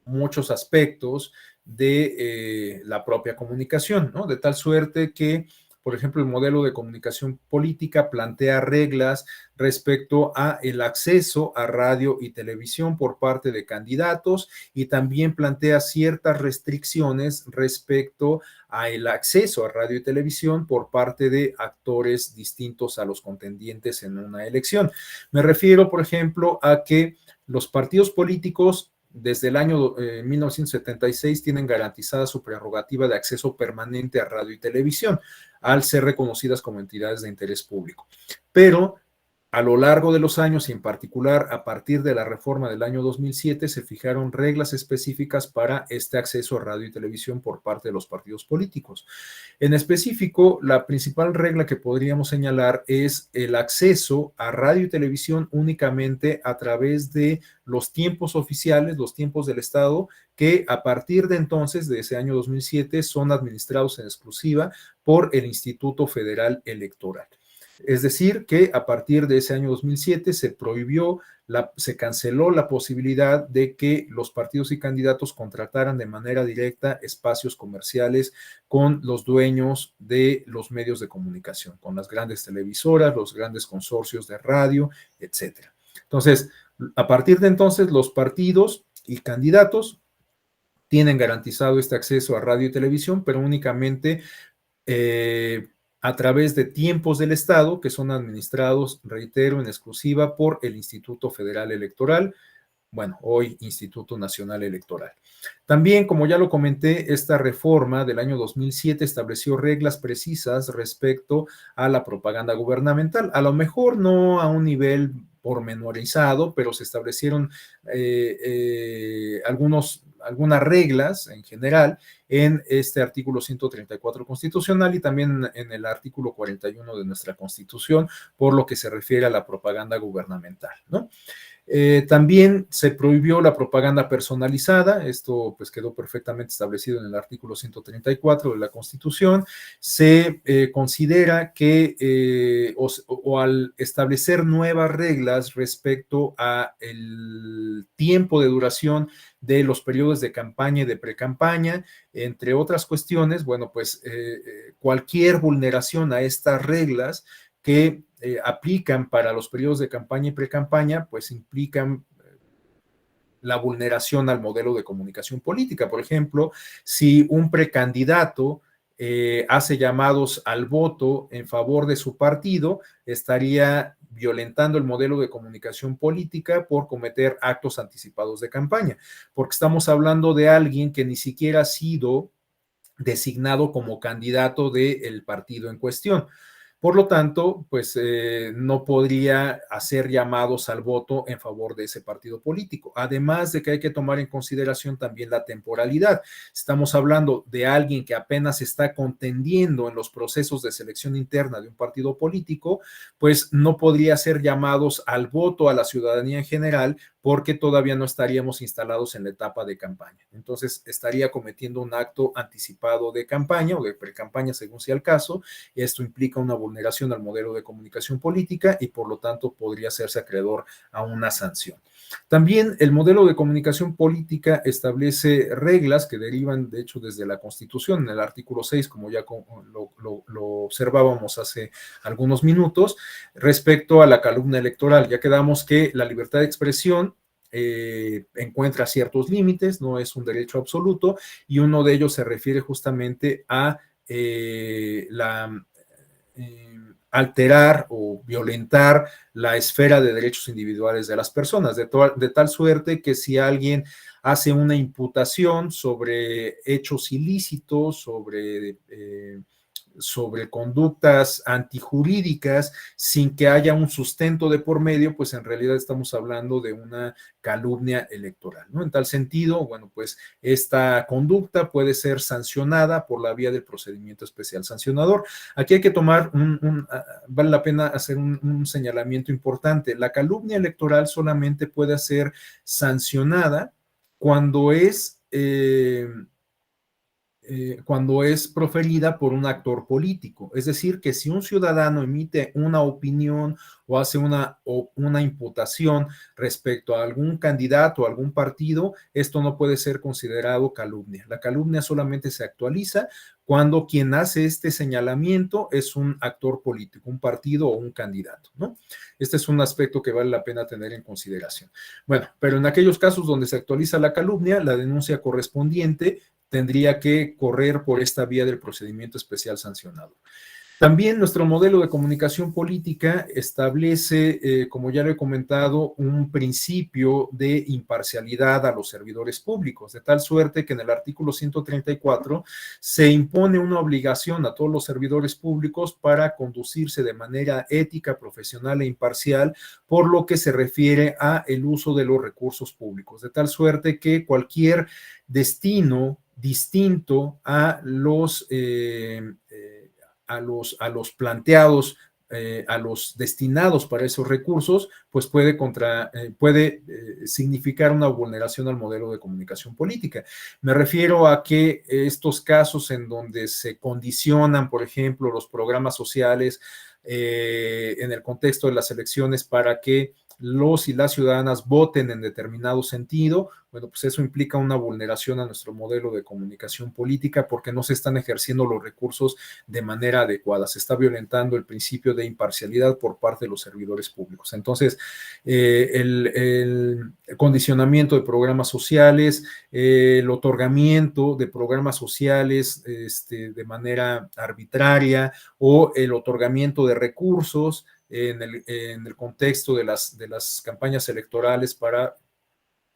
muchos aspectos de la propia comunicación, ¿no? De tal suerte que, por ejemplo, el modelo de comunicación política plantea reglas respecto a el acceso a radio y televisión por parte de candidatos y también plantea ciertas restricciones respecto a el acceso a radio y televisión por parte de actores distintos a los contendientes en una elección. Me refiero, por ejemplo, a que los partidos políticos desde el año 1976 tienen garantizada su prerrogativa de acceso permanente a radio y televisión, al ser reconocidas como entidades de interés público. Pero A lo largo de los años y en particular a partir de la reforma del año 2007 se fijaron reglas específicas para este acceso a radio y televisión por parte de los partidos políticos. En específico, la principal regla que podríamos señalar es el acceso a radio y televisión únicamente a través de los tiempos oficiales, los tiempos del Estado, que a partir de entonces, de ese año 2007, son administrados en exclusiva por el Instituto Federal Electoral. Es decir, que a partir de ese año 2007 se prohibió, se canceló la posibilidad de que los partidos y candidatos contrataran de manera directa espacios comerciales con los dueños de los medios de comunicación, con las grandes televisoras, los grandes consorcios de radio, etcétera. Entonces, a partir de entonces, los partidos y candidatos tienen garantizado este acceso a radio y televisión, pero únicamente a través de tiempos del Estado que son administrados, reitero, en exclusiva por el Instituto Federal Electoral, bueno, hoy Instituto Nacional Electoral. También, como ya lo comenté, esta reforma del año 2007 estableció reglas precisas respecto a la propaganda gubernamental, a lo mejor no a un nivel pormenorizado, pero se establecieron algunas reglas en general en este artículo 134 constitucional y también en el artículo 41 de nuestra Constitución, por lo que se refiere a la propaganda gubernamental, ¿no? También se prohibió la propaganda personalizada, esto pues quedó perfectamente establecido en el artículo 134 de la Constitución. Se considera que o al establecer nuevas reglas respecto a el tiempo de duración de los periodos de campaña y de precampaña, entre otras cuestiones, bueno, pues cualquier vulneración a estas reglas que aplican para los periodos de campaña y precampaña, pues implican la vulneración al modelo de comunicación política. Por ejemplo, si un precandidato hace llamados al voto en favor de su partido, estaría violentando el modelo de comunicación política por cometer actos anticipados de campaña, porque estamos hablando de alguien que ni siquiera ha sido designado como candidato del partido en cuestión. Por lo tanto, pues no podría hacer llamados al voto en favor de ese partido político. Además de que hay que tomar en consideración también la temporalidad. Estamos hablando de alguien que apenas está contendiendo en los procesos de selección interna de un partido político, pues no podría hacer llamados al voto a la ciudadanía en general porque todavía no estaríamos instalados en la etapa de campaña. Entonces, estaría cometiendo un acto anticipado de campaña o de precampaña, según sea el caso. Esto implica una vulneración al modelo de comunicación política y, por lo tanto, podría hacerse acreedor a una sanción. También el modelo de comunicación política establece reglas que derivan, de hecho, desde la Constitución, en el artículo 6, como ya lo observábamos hace algunos minutos, respecto a la calumnia electoral. Ya quedamos que la libertad de expresión encuentra ciertos límites, no es un derecho absoluto, y uno de ellos se refiere justamente a alterar o violentar la esfera de derechos individuales de las personas, de tal suerte que si alguien hace una imputación sobre hechos ilícitos, sobre conductas antijurídicas sin que haya un sustento de por medio, pues en realidad estamos hablando de una calumnia electoral, ¿no? En tal sentido, bueno, pues esta conducta puede ser sancionada por la vía del procedimiento especial sancionador. Aquí hay que tomar vale la pena hacer un señalamiento importante. La calumnia electoral solamente puede ser sancionada cuando es proferida por un actor político. Es decir, que si un ciudadano emite una opinión o hace una imputación respecto a algún candidato o algún partido, esto no puede ser considerado calumnia. La calumnia solamente se actualiza cuando quien hace este señalamiento es un actor político, un partido o un candidato, ¿no? Este es un aspecto que vale la pena tener en consideración. Bueno, pero en aquellos casos donde se actualiza la calumnia, la denuncia correspondiente tendría que correr por esta vía del procedimiento especial sancionador. También nuestro modelo de comunicación política establece, como ya lo he comentado, un principio de imparcialidad a los servidores públicos, de tal suerte que en el artículo 134 se impone una obligación a todos los servidores públicos para conducirse de manera ética, profesional e imparcial por lo que se refiere a el uso de los recursos públicos, de tal suerte que cualquier destino distinto a los planteados, a los destinados para esos recursos, pues puede significar una vulneración al modelo de comunicación política. Me refiero a que estos casos en donde se condicionan, por ejemplo, los programas sociales en el contexto de las elecciones para que los y las ciudadanas voten en determinado sentido, bueno, pues eso implica una vulneración a nuestro modelo de comunicación política porque no se están ejerciendo los recursos de manera adecuada, se está violentando el principio de imparcialidad por parte de los servidores públicos. Entonces, el condicionamiento de programas sociales, el otorgamiento de programas sociales de manera arbitraria o el otorgamiento de recursos en el contexto de las campañas electorales para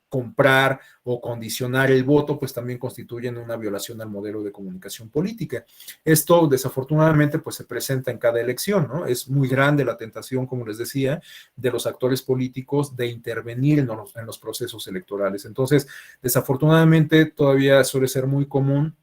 comprar o condicionar el voto, pues también constituyen una violación al modelo de comunicación política. Esto, desafortunadamente, pues se presenta en cada elección, ¿no? Es muy grande la tentación, como les decía, de los actores políticos de intervenir en los procesos electorales. Entonces, desafortunadamente, todavía suele ser muy común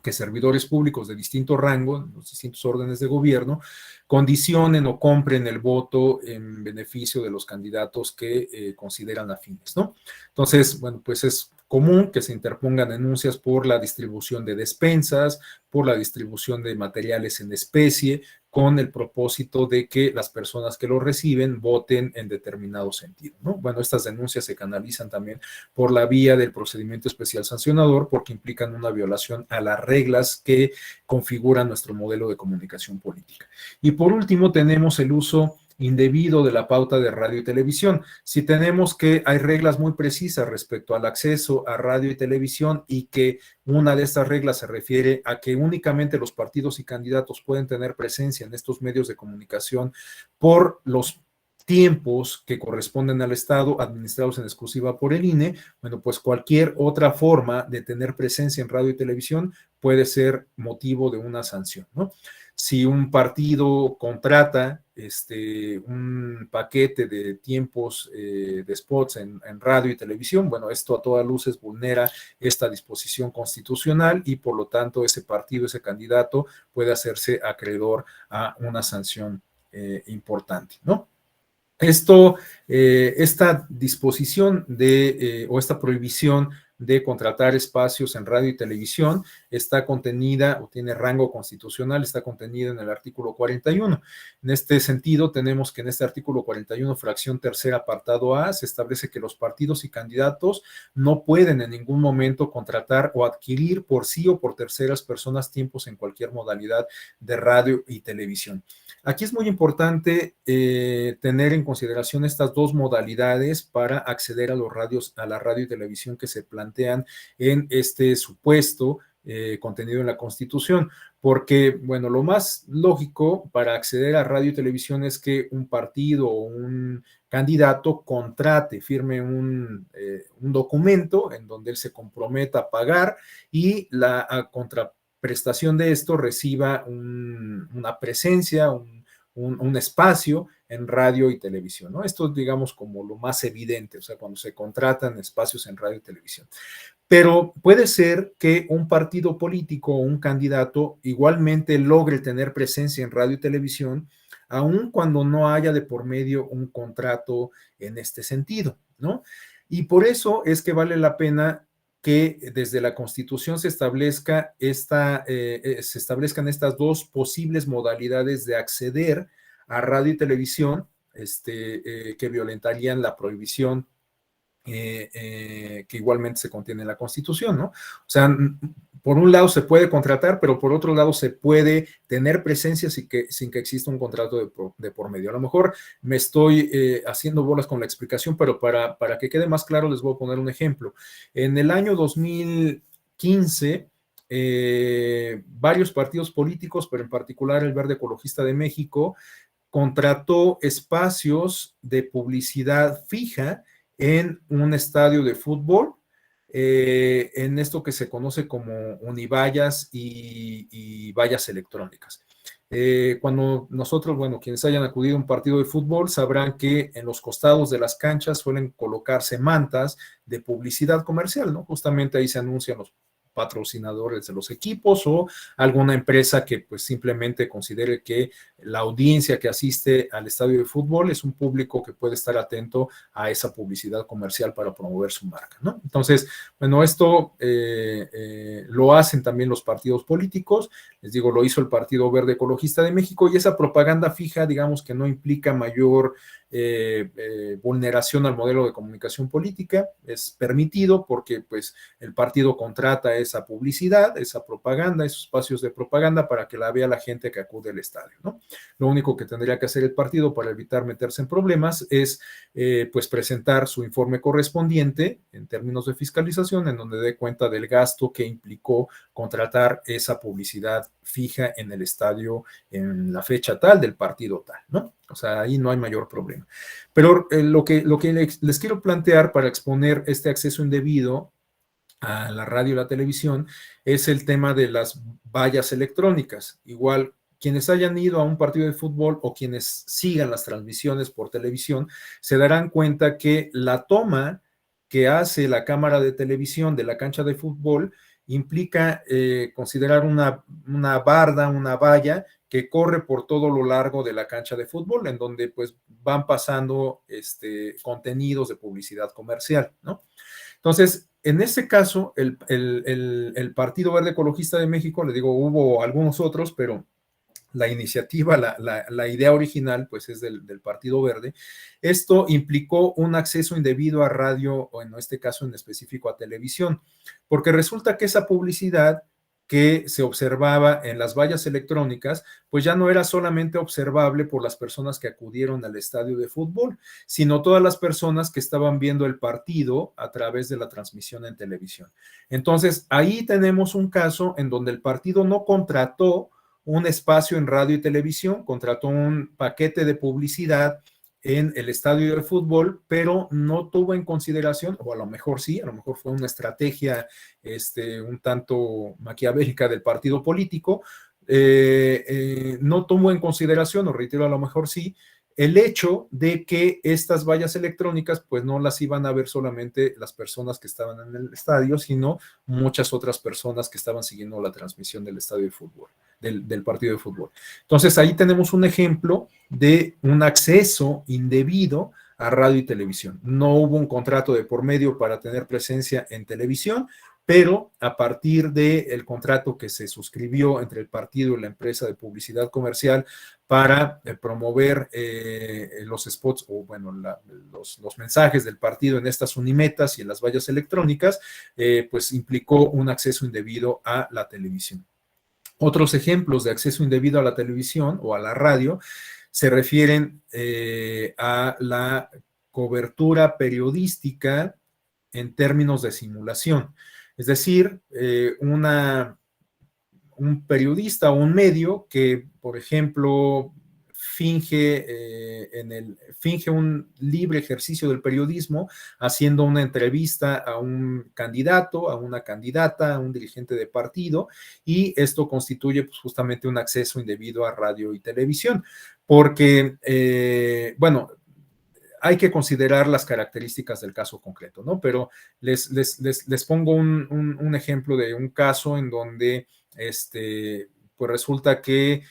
que servidores públicos de distinto rango, los distintos órdenes de gobierno, condicionen o compren el voto en beneficio de los candidatos que consideran afines, ¿no? Entonces, bueno, pues es común que se interpongan denuncias por la distribución de despensas, por la distribución de materiales en especie, con el propósito de que las personas que lo reciben voten en determinado sentido, ¿no? Bueno, estas denuncias se canalizan también por la vía del procedimiento especial sancionador porque implican una violación a las reglas que configuran nuestro modelo de comunicación política. Y por último, tenemos el uso indebido de la pauta de radio y televisión. Si tenemos que hay reglas muy precisas respecto al acceso a radio y televisión y que una de estas reglas se refiere a que únicamente los partidos y candidatos pueden tener presencia en estos medios de comunicación por los tiempos que corresponden al Estado, administrados en exclusiva por el INE, bueno, pues cualquier otra forma de tener presencia en radio y televisión puede ser motivo de una sanción, ¿no? Si un partido contrata un paquete de tiempos de spots en radio y televisión, bueno, esto a todas luces vulnera esta disposición constitucional y por lo tanto ese partido, ese candidato puede hacerse acreedor a una sanción importante, ¿no? Esta disposición o esta prohibición de contratar espacios en radio y televisión está contenida o tiene rango constitucional, está contenida en el artículo 41. En este sentido, tenemos que en este artículo 41, fracción tercera, apartado A, se establece que los partidos y candidatos no pueden en ningún momento contratar o adquirir por sí o por terceras personas tiempos en cualquier modalidad de radio y televisión. Aquí es muy importante tener en consideración estas dos modalidades para acceder a la radio y televisión que se plantean en este supuesto contenido en la Constitución, porque, bueno, lo más lógico para acceder a radio y televisión es que un partido o un candidato firme un documento en donde él se comprometa a pagar y la contraprestación de esto reciba una presencia, un espacio en radio y televisión, ¿no? Esto es, digamos, como lo más evidente, o sea, cuando se contratan espacios en radio y televisión. Pero puede ser que un partido político o un candidato igualmente logre tener presencia en radio y televisión, aun cuando no haya de por medio un contrato en este sentido, ¿no? Y por eso es que vale la pena que desde la Constitución se establezcan estas dos posibles modalidades de acceder a radio y televisión que violentarían la prohibición que igualmente se contiene en la Constitución, ¿no? O sea, por un lado se puede contratar, pero por otro lado se puede tener presencia sin que exista un contrato de por medio. A lo mejor me estoy haciendo bolas con la explicación, pero para que quede más claro les voy a poner un ejemplo. En el año 2015 varios partidos políticos, pero en particular el Verde Ecologista de México, contrató espacios de publicidad fija en un estadio de fútbol, en esto que se conoce como univallas y vallas electrónicas. Cuando nosotros, bueno, quienes hayan acudido a un partido de fútbol sabrán que en los costados de las canchas suelen colocarse mantas de publicidad comercial, ¿no? Justamente ahí se anuncian los patrocinadores de los equipos o alguna empresa que pues simplemente considere que la audiencia que asiste al estadio de fútbol es un público que puede estar atento a esa publicidad comercial para promover su marca, ¿no? Entonces, bueno, esto lo hacen también los partidos políticos, les digo, lo hizo el Partido Verde Ecologista de México y esa propaganda fija, digamos que no implica mayor vulneración al modelo de comunicación política, es permitido porque pues el partido contrata esa publicidad, esa propaganda, esos espacios de propaganda para que la vea la gente que acude al estadio, ¿no? Lo único que tendría que hacer el partido para evitar meterse en problemas es pues presentar su informe correspondiente en términos de fiscalización en donde dé cuenta del gasto que implicó contratar esa publicidad fija en el estadio en la fecha tal del partido tal, ¿no? O sea, ahí no hay mayor problema. Pero lo que les quiero plantear para exponer este acceso indebido a la radio y la televisión es el tema de las vallas electrónicas. Igual, quienes hayan ido a un partido de fútbol o quienes sigan las transmisiones por televisión, se darán cuenta que la toma que hace la cámara de televisión de la cancha de fútbol implica considerar una barda, una valla que corre por todo lo largo de la cancha de fútbol, en donde pues van pasando contenidos de publicidad comercial, ¿no? Entonces, en este caso, el Partido Verde Ecologista de México, le digo, hubo algunos otros, pero la iniciativa, la idea original, pues es del Partido Verde. Esto implicó un acceso indebido a radio, o en este caso en específico a televisión, porque resulta que esa publicidad que se observaba en las vallas electrónicas, pues ya no era solamente observable por las personas que acudieron al estadio de fútbol, sino todas las personas que estaban viendo el partido a través de la transmisión en televisión. Entonces, ahí tenemos un caso en donde el partido no contrató un espacio en radio y televisión, contrató un paquete de publicidad en el estadio de fútbol, pero no tuvo en consideración, o a lo mejor sí, a lo mejor fue una estrategia un tanto maquiavélica del partido político, no tomó en consideración, o reitero, a lo mejor sí, el hecho de que estas vallas electrónicas pues no las iban a ver solamente las personas que estaban en el estadio, sino muchas otras personas que estaban siguiendo la transmisión del estadio de fútbol, del partido de fútbol. Entonces ahí tenemos un ejemplo de un acceso indebido a radio y televisión. No hubo un contrato de por medio para tener presencia en televisión, pero a partir del contrato que se suscribió entre el partido y la empresa de publicidad comercial para promover los spots o bueno, los mensajes del partido en estas unimetas y en las vallas electrónicas, pues implicó un acceso indebido a la televisión. Otros ejemplos de acceso indebido a la televisión o a la radio se refieren a la cobertura periodística en términos de simulación. Es decir, un periodista o un medio que, por ejemplo, finge un libre ejercicio del periodismo haciendo una entrevista a un candidato, a una candidata, a un dirigente de partido, y esto constituye pues, justamente un acceso indebido a radio y televisión, porque, bueno, hay que considerar las características del caso concreto, ¿no? Pero les pongo un ejemplo de un caso en donde pues resulta que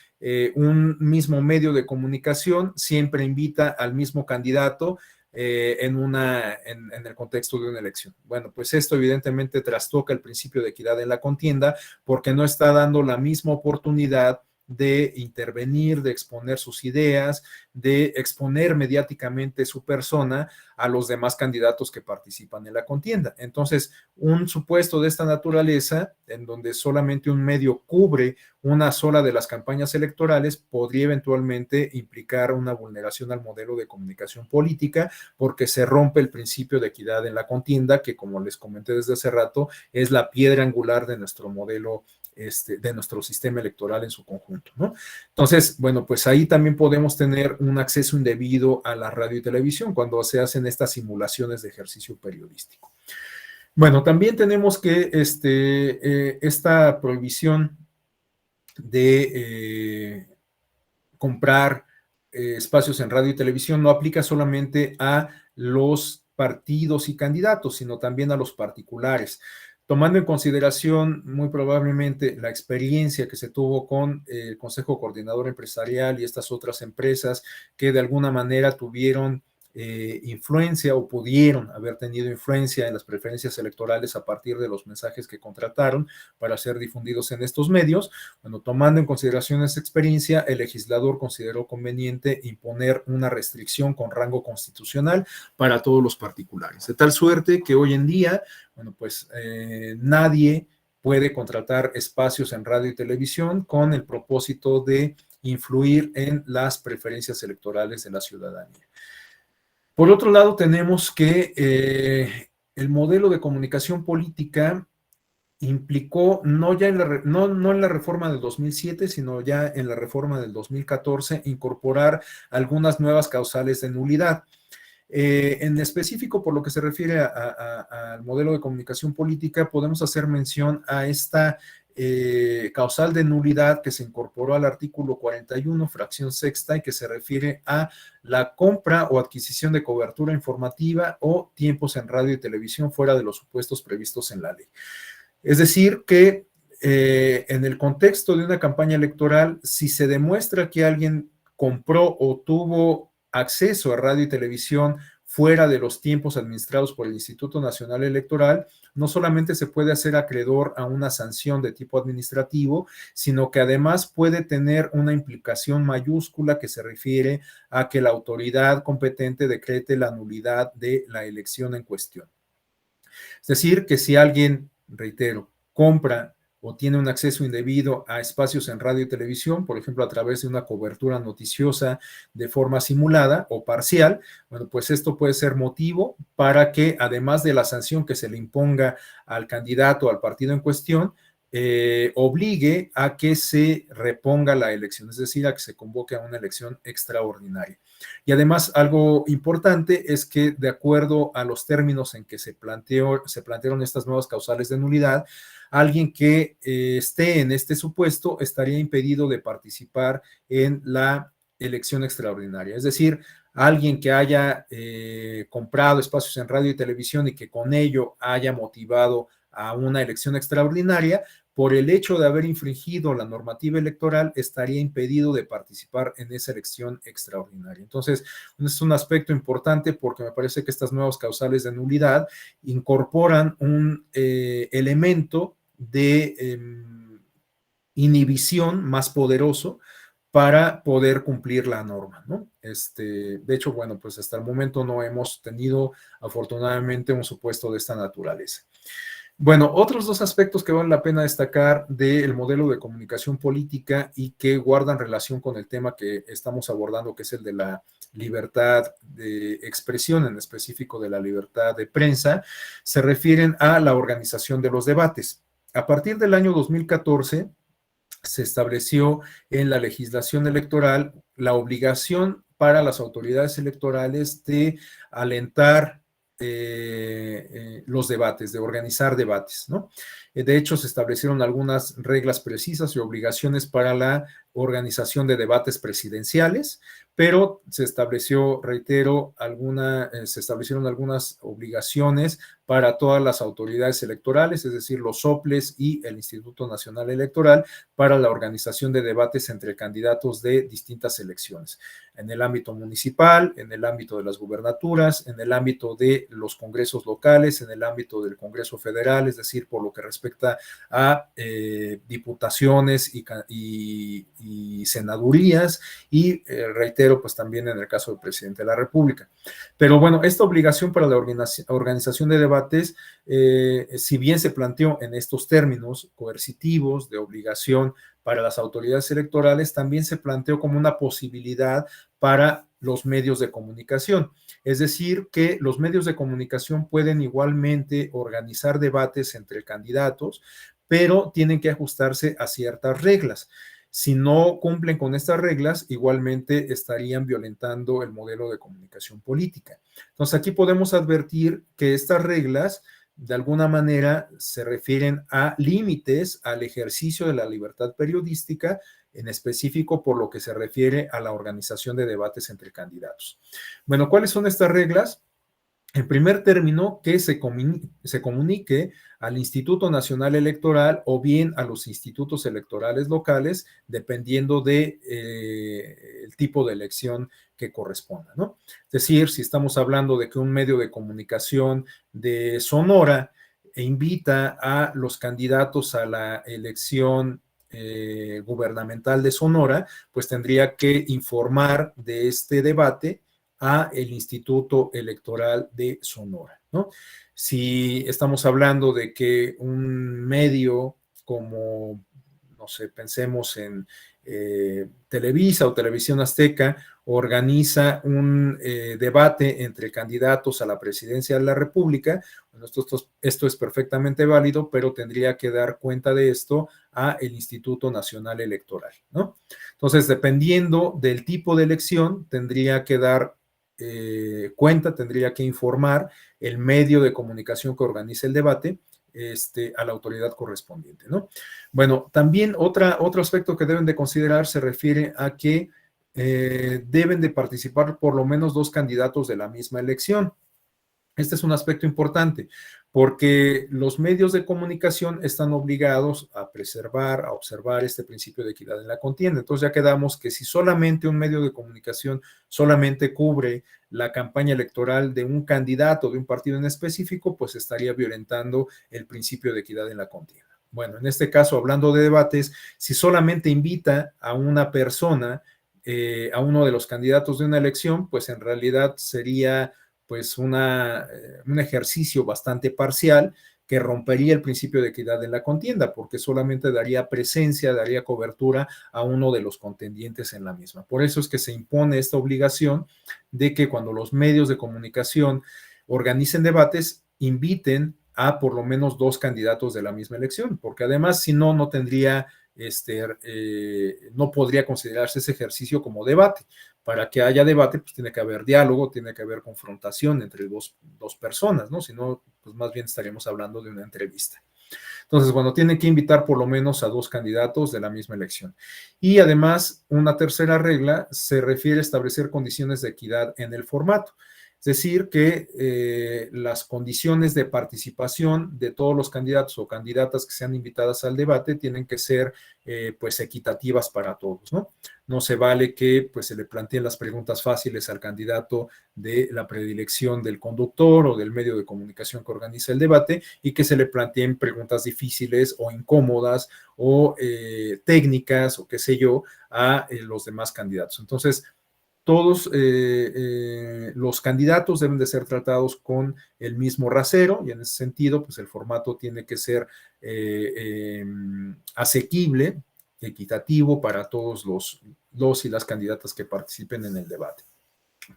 un mismo medio de comunicación siempre invita al mismo candidato en el contexto de una elección. Bueno, pues esto evidentemente trastoca el principio de equidad en la contienda porque no está dando la misma oportunidad de intervenir, de exponer sus ideas, de exponer mediáticamente su persona a los demás candidatos que participan en la contienda. Entonces, un supuesto de esta naturaleza, en donde solamente un medio cubre una sola de las campañas electorales, podría eventualmente implicar una vulneración al modelo de comunicación política, porque se rompe el principio de equidad en la contienda, que, como les comenté desde hace rato, es la piedra angular de nuestro modelo, de nuestro sistema electoral en su conjunto, ¿no? Entonces, bueno, pues ahí también podemos tener un acceso indebido a la radio y televisión cuando se hacen estas simulaciones de ejercicio periodístico. Bueno, también tenemos que esta prohibición de comprar espacios en radio y televisión no aplica solamente a los partidos y candidatos, sino también a los particulares, tomando en consideración muy probablemente la experiencia que se tuvo con el Consejo Coordinador Empresarial y estas otras empresas que de alguna manera tuvieron influencia o pudieron haber tenido influencia en las preferencias electorales a partir de los mensajes que contrataron para ser difundidos en estos medios. Bueno, tomando en consideración esa experiencia, el legislador consideró conveniente imponer una restricción con rango constitucional para todos los particulares, de tal suerte que hoy en día, bueno, pues nadie puede contratar espacios en radio y televisión con el propósito de influir en las preferencias electorales de la ciudadanía. Por otro lado, tenemos que el modelo de comunicación política implicó no ya no en la reforma del 2007, sino ya en la reforma del 2014, incorporar algunas nuevas causales de nulidad. En específico, por lo que se refiere al modelo de comunicación política, podemos hacer mención a esta causal de nulidad que se incorporó al artículo 41, fracción sexta, y que se refiere a la compra o adquisición de cobertura informativa o tiempos en radio y televisión fuera de los supuestos previstos en la ley. Es decir, que en el contexto de una campaña electoral, si se demuestra que alguien compró o tuvo acceso a radio y televisión fuera de los tiempos administrados por el Instituto Nacional Electoral, no solamente se puede hacer acreedor a una sanción de tipo administrativo, sino que además puede tener una implicación mayúscula que se refiere a que la autoridad competente decrete la nulidad de la elección en cuestión. Es decir, que si alguien, reitero, compra o tiene un acceso indebido a espacios en radio y televisión, por ejemplo, a través de una cobertura noticiosa de forma simulada o parcial, bueno, pues esto puede ser motivo para que, además de la sanción que se le imponga al candidato o al partido en cuestión, obligue a que se reponga la elección, es decir, a que se convoque a una elección extraordinaria. Y además, algo importante es que, de acuerdo a los términos en que se plantearon estas nuevas causales de nulidad, alguien que esté en este supuesto estaría impedido de participar en la elección extraordinaria. Es decir, alguien que haya comprado espacios en radio y televisión y que con ello haya motivado a una elección extraordinaria, por el hecho de haber infringido la normativa electoral, estaría impedido de participar en esa elección extraordinaria. Entonces, es un aspecto importante porque me parece que estas nuevas causales de nulidad incorporan un elemento de inhibición más poderoso para poder cumplir la norma, ¿no? De hecho, bueno, pues hasta el momento no hemos tenido, afortunadamente, un supuesto de esta naturaleza. Bueno, otros dos aspectos que vale la pena destacar del modelo de comunicación política y que guardan relación con el tema que estamos abordando, que es el de la libertad de expresión, en específico de la libertad de prensa, se refieren a la organización de los debates. A partir del año 2014, se estableció en la legislación electoral la obligación para las autoridades electorales de alentar los debates, de organizar debates, ¿no? De hecho, se establecieron algunas reglas precisas y obligaciones para la organización de debates presidenciales, pero se estableció, reitero, se establecieron algunas obligaciones para todas las autoridades electorales, es decir, los soples y el Instituto Nacional Electoral, para la organización de debates entre candidatos de distintas elecciones, en el ámbito municipal, en el ámbito de las gubernaturas, en el ámbito de los congresos locales, en el ámbito del Congreso Federal, es decir, por lo que respecta a diputaciones y y senadurías y reitero, pues también en el caso del presidente de la República. Pero bueno, esta obligación para la organización de debates, si bien se planteó en estos términos coercitivos de obligación para las autoridades electorales, también se planteó como una posibilidad para los medios de comunicación. Es decir, que los medios de comunicación pueden igualmente organizar debates entre candidatos, pero tienen que ajustarse a ciertas reglas. Si no cumplen con estas reglas, igualmente estarían violentando el modelo de comunicación política. Entonces, aquí podemos advertir que estas reglas, de alguna manera, se refieren a límites al ejercicio de la libertad periodística, en específico por lo que se refiere a la organización de debates entre candidatos. Bueno, ¿cuáles son estas reglas? En primer término, que se comunique al Instituto Nacional Electoral o bien a los institutos electorales locales, dependiendo de el tipo de elección que corresponda, ¿no? Es decir, si estamos hablando de que un medio de comunicación de Sonora invita a los candidatos a la elección gubernamental de Sonora, pues tendría que informar de este debate a el Instituto Electoral de Sonora, ¿no? Si estamos hablando de que un medio como, no sé, pensemos en Televisa o Televisión Azteca, organiza un debate entre candidatos a la presidencia de la República, bueno, esto es perfectamente válido, pero tendría que dar cuenta de esto a el Instituto Nacional Electoral, ¿no? Entonces, dependiendo del tipo de elección, tendría que dar cuenta, tendría que informar el medio de comunicación que organiza el debate a la autoridad correspondiente, ¿no? Bueno, también otro aspecto que deben de considerar se refiere a que deben de participar por lo menos 2 candidatos de la misma elección. Este es un aspecto importante porque los medios de comunicación están obligados a preservar, a observar este principio de equidad en la contienda. Entonces ya quedamos que si solamente un medio de comunicación solamente cubre la campaña electoral de un candidato de un partido en específico, pues estaría violentando el principio de equidad en la contienda. Bueno, en este caso, hablando de debates, si solamente invita a una persona, a uno de los candidatos de una elección, pues en realidad sería pues un ejercicio bastante parcial que rompería el principio de equidad en la contienda, porque solamente daría presencia, daría cobertura a uno de los contendientes en la misma. Por eso es que se impone esta obligación de que cuando los medios de comunicación organicen debates, inviten a por lo menos 2 candidatos de la misma elección, porque además, si no, no tendría no podría considerarse ese ejercicio como debate. Para que haya debate, pues tiene que haber diálogo, tiene que haber confrontación entre dos personas, ¿no? Si no, pues más bien estaríamos hablando de una entrevista. Entonces, bueno, tiene que invitar por lo menos a 2 candidatos de la misma elección. Y además, una tercera regla se refiere a establecer condiciones de equidad en el formato. Es decir, que las condiciones de participación de todos los candidatos o candidatas que sean invitadas al debate tienen que ser pues equitativas para todos, ¿no? No se vale que pues se le planteen las preguntas fáciles al candidato de la predilección del conductor o del medio de comunicación que organiza el debate y que se le planteen preguntas difíciles o incómodas o técnicas o qué sé yo a los demás candidatos. Entonces, todos los candidatos deben de ser tratados con el mismo rasero y en ese sentido, pues el formato tiene que ser asequible, equitativo para todos los y las candidatas que participen en el debate.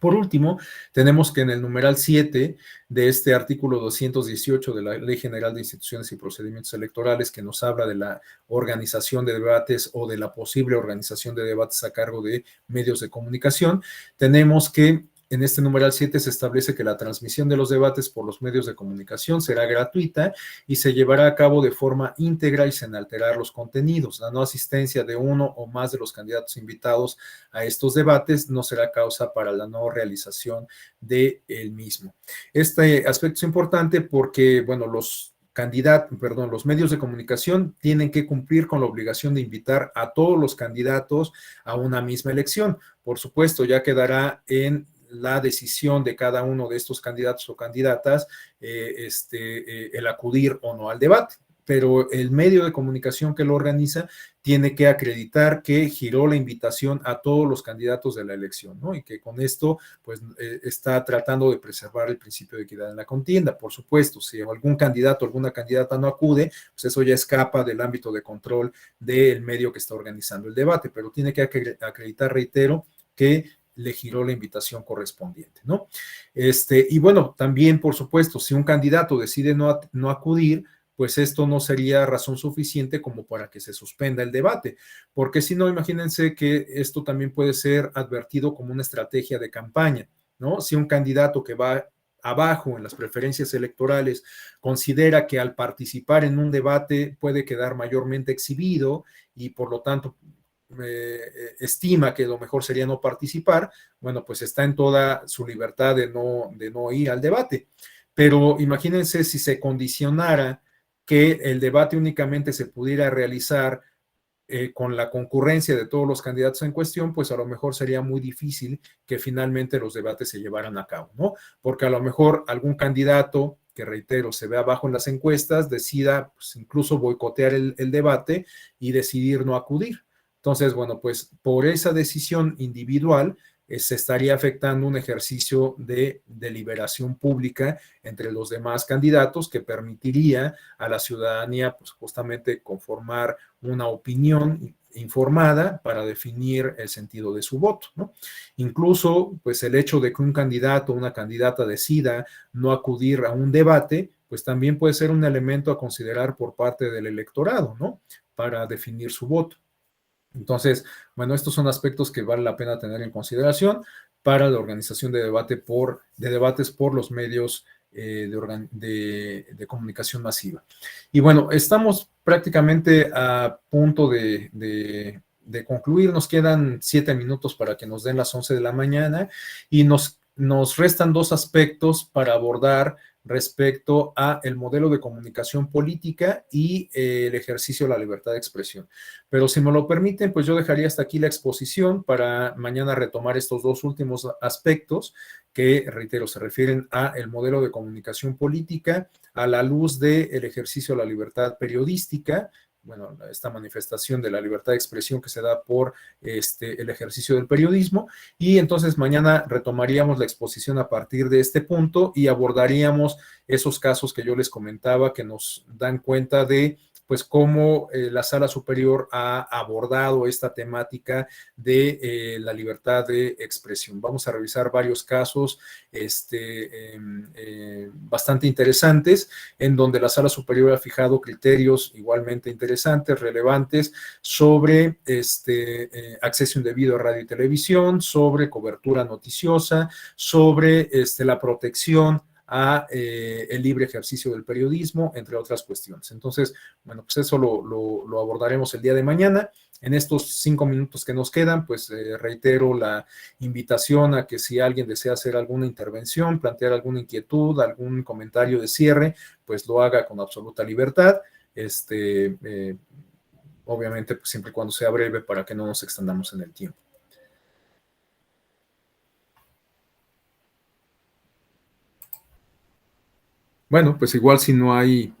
Por último, tenemos que en el numeral 7 de este artículo 218 de la Ley General de Instituciones y Procedimientos Electorales, que nos habla de la organización de debates o de la posible organización de debates a cargo de medios de comunicación, tenemos que en este numeral 7 se establece que la transmisión de los debates por los medios de comunicación será gratuita y se llevará a cabo de forma íntegra y sin alterar los contenidos. La no asistencia de uno o más de los candidatos invitados a estos debates no será causa para la no realización del mismo. Este aspecto es importante porque, bueno, los medios de comunicación tienen que cumplir con la obligación de invitar a todos los candidatos a una misma elección. Por supuesto, ya quedará en la decisión de cada uno de estos candidatos o candidatas el acudir o no al debate. pero el medio de comunicación que lo organiza tiene que acreditar que giró la invitación a todos los candidatos de la elección, ¿no? Y que con esto, pues, está tratando de preservar el principio de equidad en la contienda. Por supuesto, si algún candidato o alguna candidata no acude, pues eso ya escapa del ámbito de control del medio que está organizando el debate, pero tiene que acreditar, reitero, que le giró la invitación correspondiente, ¿no? Y bueno, también, por supuesto, si un candidato decide no acudir, pues esto no sería razón suficiente como para que se suspenda el debate, porque si no, imagínense que esto también puede ser advertido como una estrategia de campaña, ¿no? Si un candidato que va abajo en las preferencias electorales considera que al participar en un debate puede quedar mayormente exhibido y por lo tanto estima que lo mejor sería no participar, bueno, pues está en toda su libertad de no ir al debate. Pero imagínense si se condicionara que el debate únicamente se pudiera realizar con la concurrencia de todos los candidatos en cuestión, pues a lo mejor sería muy difícil que finalmente los debates se llevaran a cabo, ¿no? Porque a lo mejor algún candidato, que reitero, se ve abajo en las encuestas, decida pues, incluso boicotear el debate y decidir no acudir. Entonces, bueno, pues por esa decisión individual se estaría afectando un ejercicio de deliberación pública entre los demás candidatos que permitiría a la ciudadanía pues justamente conformar una opinión informada para definir el sentido de su voto, ¿no? Incluso, pues el hecho de que un candidato o una candidata decida no acudir a un debate, pues también puede ser un elemento a considerar por parte del electorado, ¿no? Para definir su voto. Entonces, bueno, estos son aspectos que vale la pena tener en consideración para la organización de debates por los medios de comunicación masiva. Y bueno, estamos prácticamente a punto de concluir. Nos quedan 7 minutos para que nos den las 11 de la mañana y nos restan 2 aspectos para abordar respecto a el modelo de comunicación política y el ejercicio de la libertad de expresión. Pero si me lo permiten, pues yo dejaría hasta aquí la exposición para mañana retomar estos 2 últimos aspectos que, reitero, se refieren a el modelo de comunicación política a la luz del ejercicio de la libertad periodística, bueno, esta manifestación de la libertad de expresión que se da por el ejercicio del periodismo, y entonces mañana retomaríamos la exposición a partir de este punto y abordaríamos esos casos que yo les comentaba que nos dan cuenta de pues cómo la Sala Superior ha abordado esta temática de la libertad de expresión. Vamos a revisar varios casos bastante interesantes en donde la Sala Superior ha fijado criterios igualmente interesantes, relevantes, sobre acceso indebido a radio y televisión, sobre cobertura noticiosa, sobre la protección a el libre ejercicio del periodismo, entre otras cuestiones. Entonces, bueno, pues eso lo abordaremos el día de mañana. En estos 5 minutos que nos quedan, pues reitero la invitación a que si alguien desea hacer alguna intervención, plantear alguna inquietud, algún comentario de cierre, pues lo haga con absoluta libertad. Obviamente, pues siempre y cuando sea breve para que no nos extendamos en el tiempo. Bueno, pues igual si no hay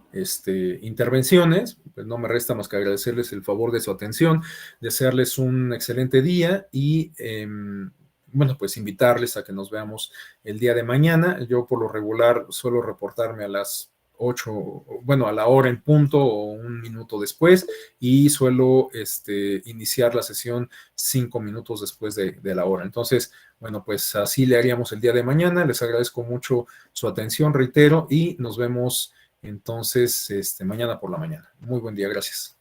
intervenciones, pues no me resta más que agradecerles el favor de su atención, desearles un excelente día y, bueno, pues invitarles a que nos veamos el día de mañana. Yo por lo regular suelo reportarme a las 8, bueno, a la hora en punto o un minuto después y suelo iniciar la sesión 5 minutos después de la hora. Entonces, bueno, pues así le haríamos el día de mañana. Les agradezco mucho su atención, reitero, y nos vemos entonces mañana por la mañana. Muy buen día, gracias.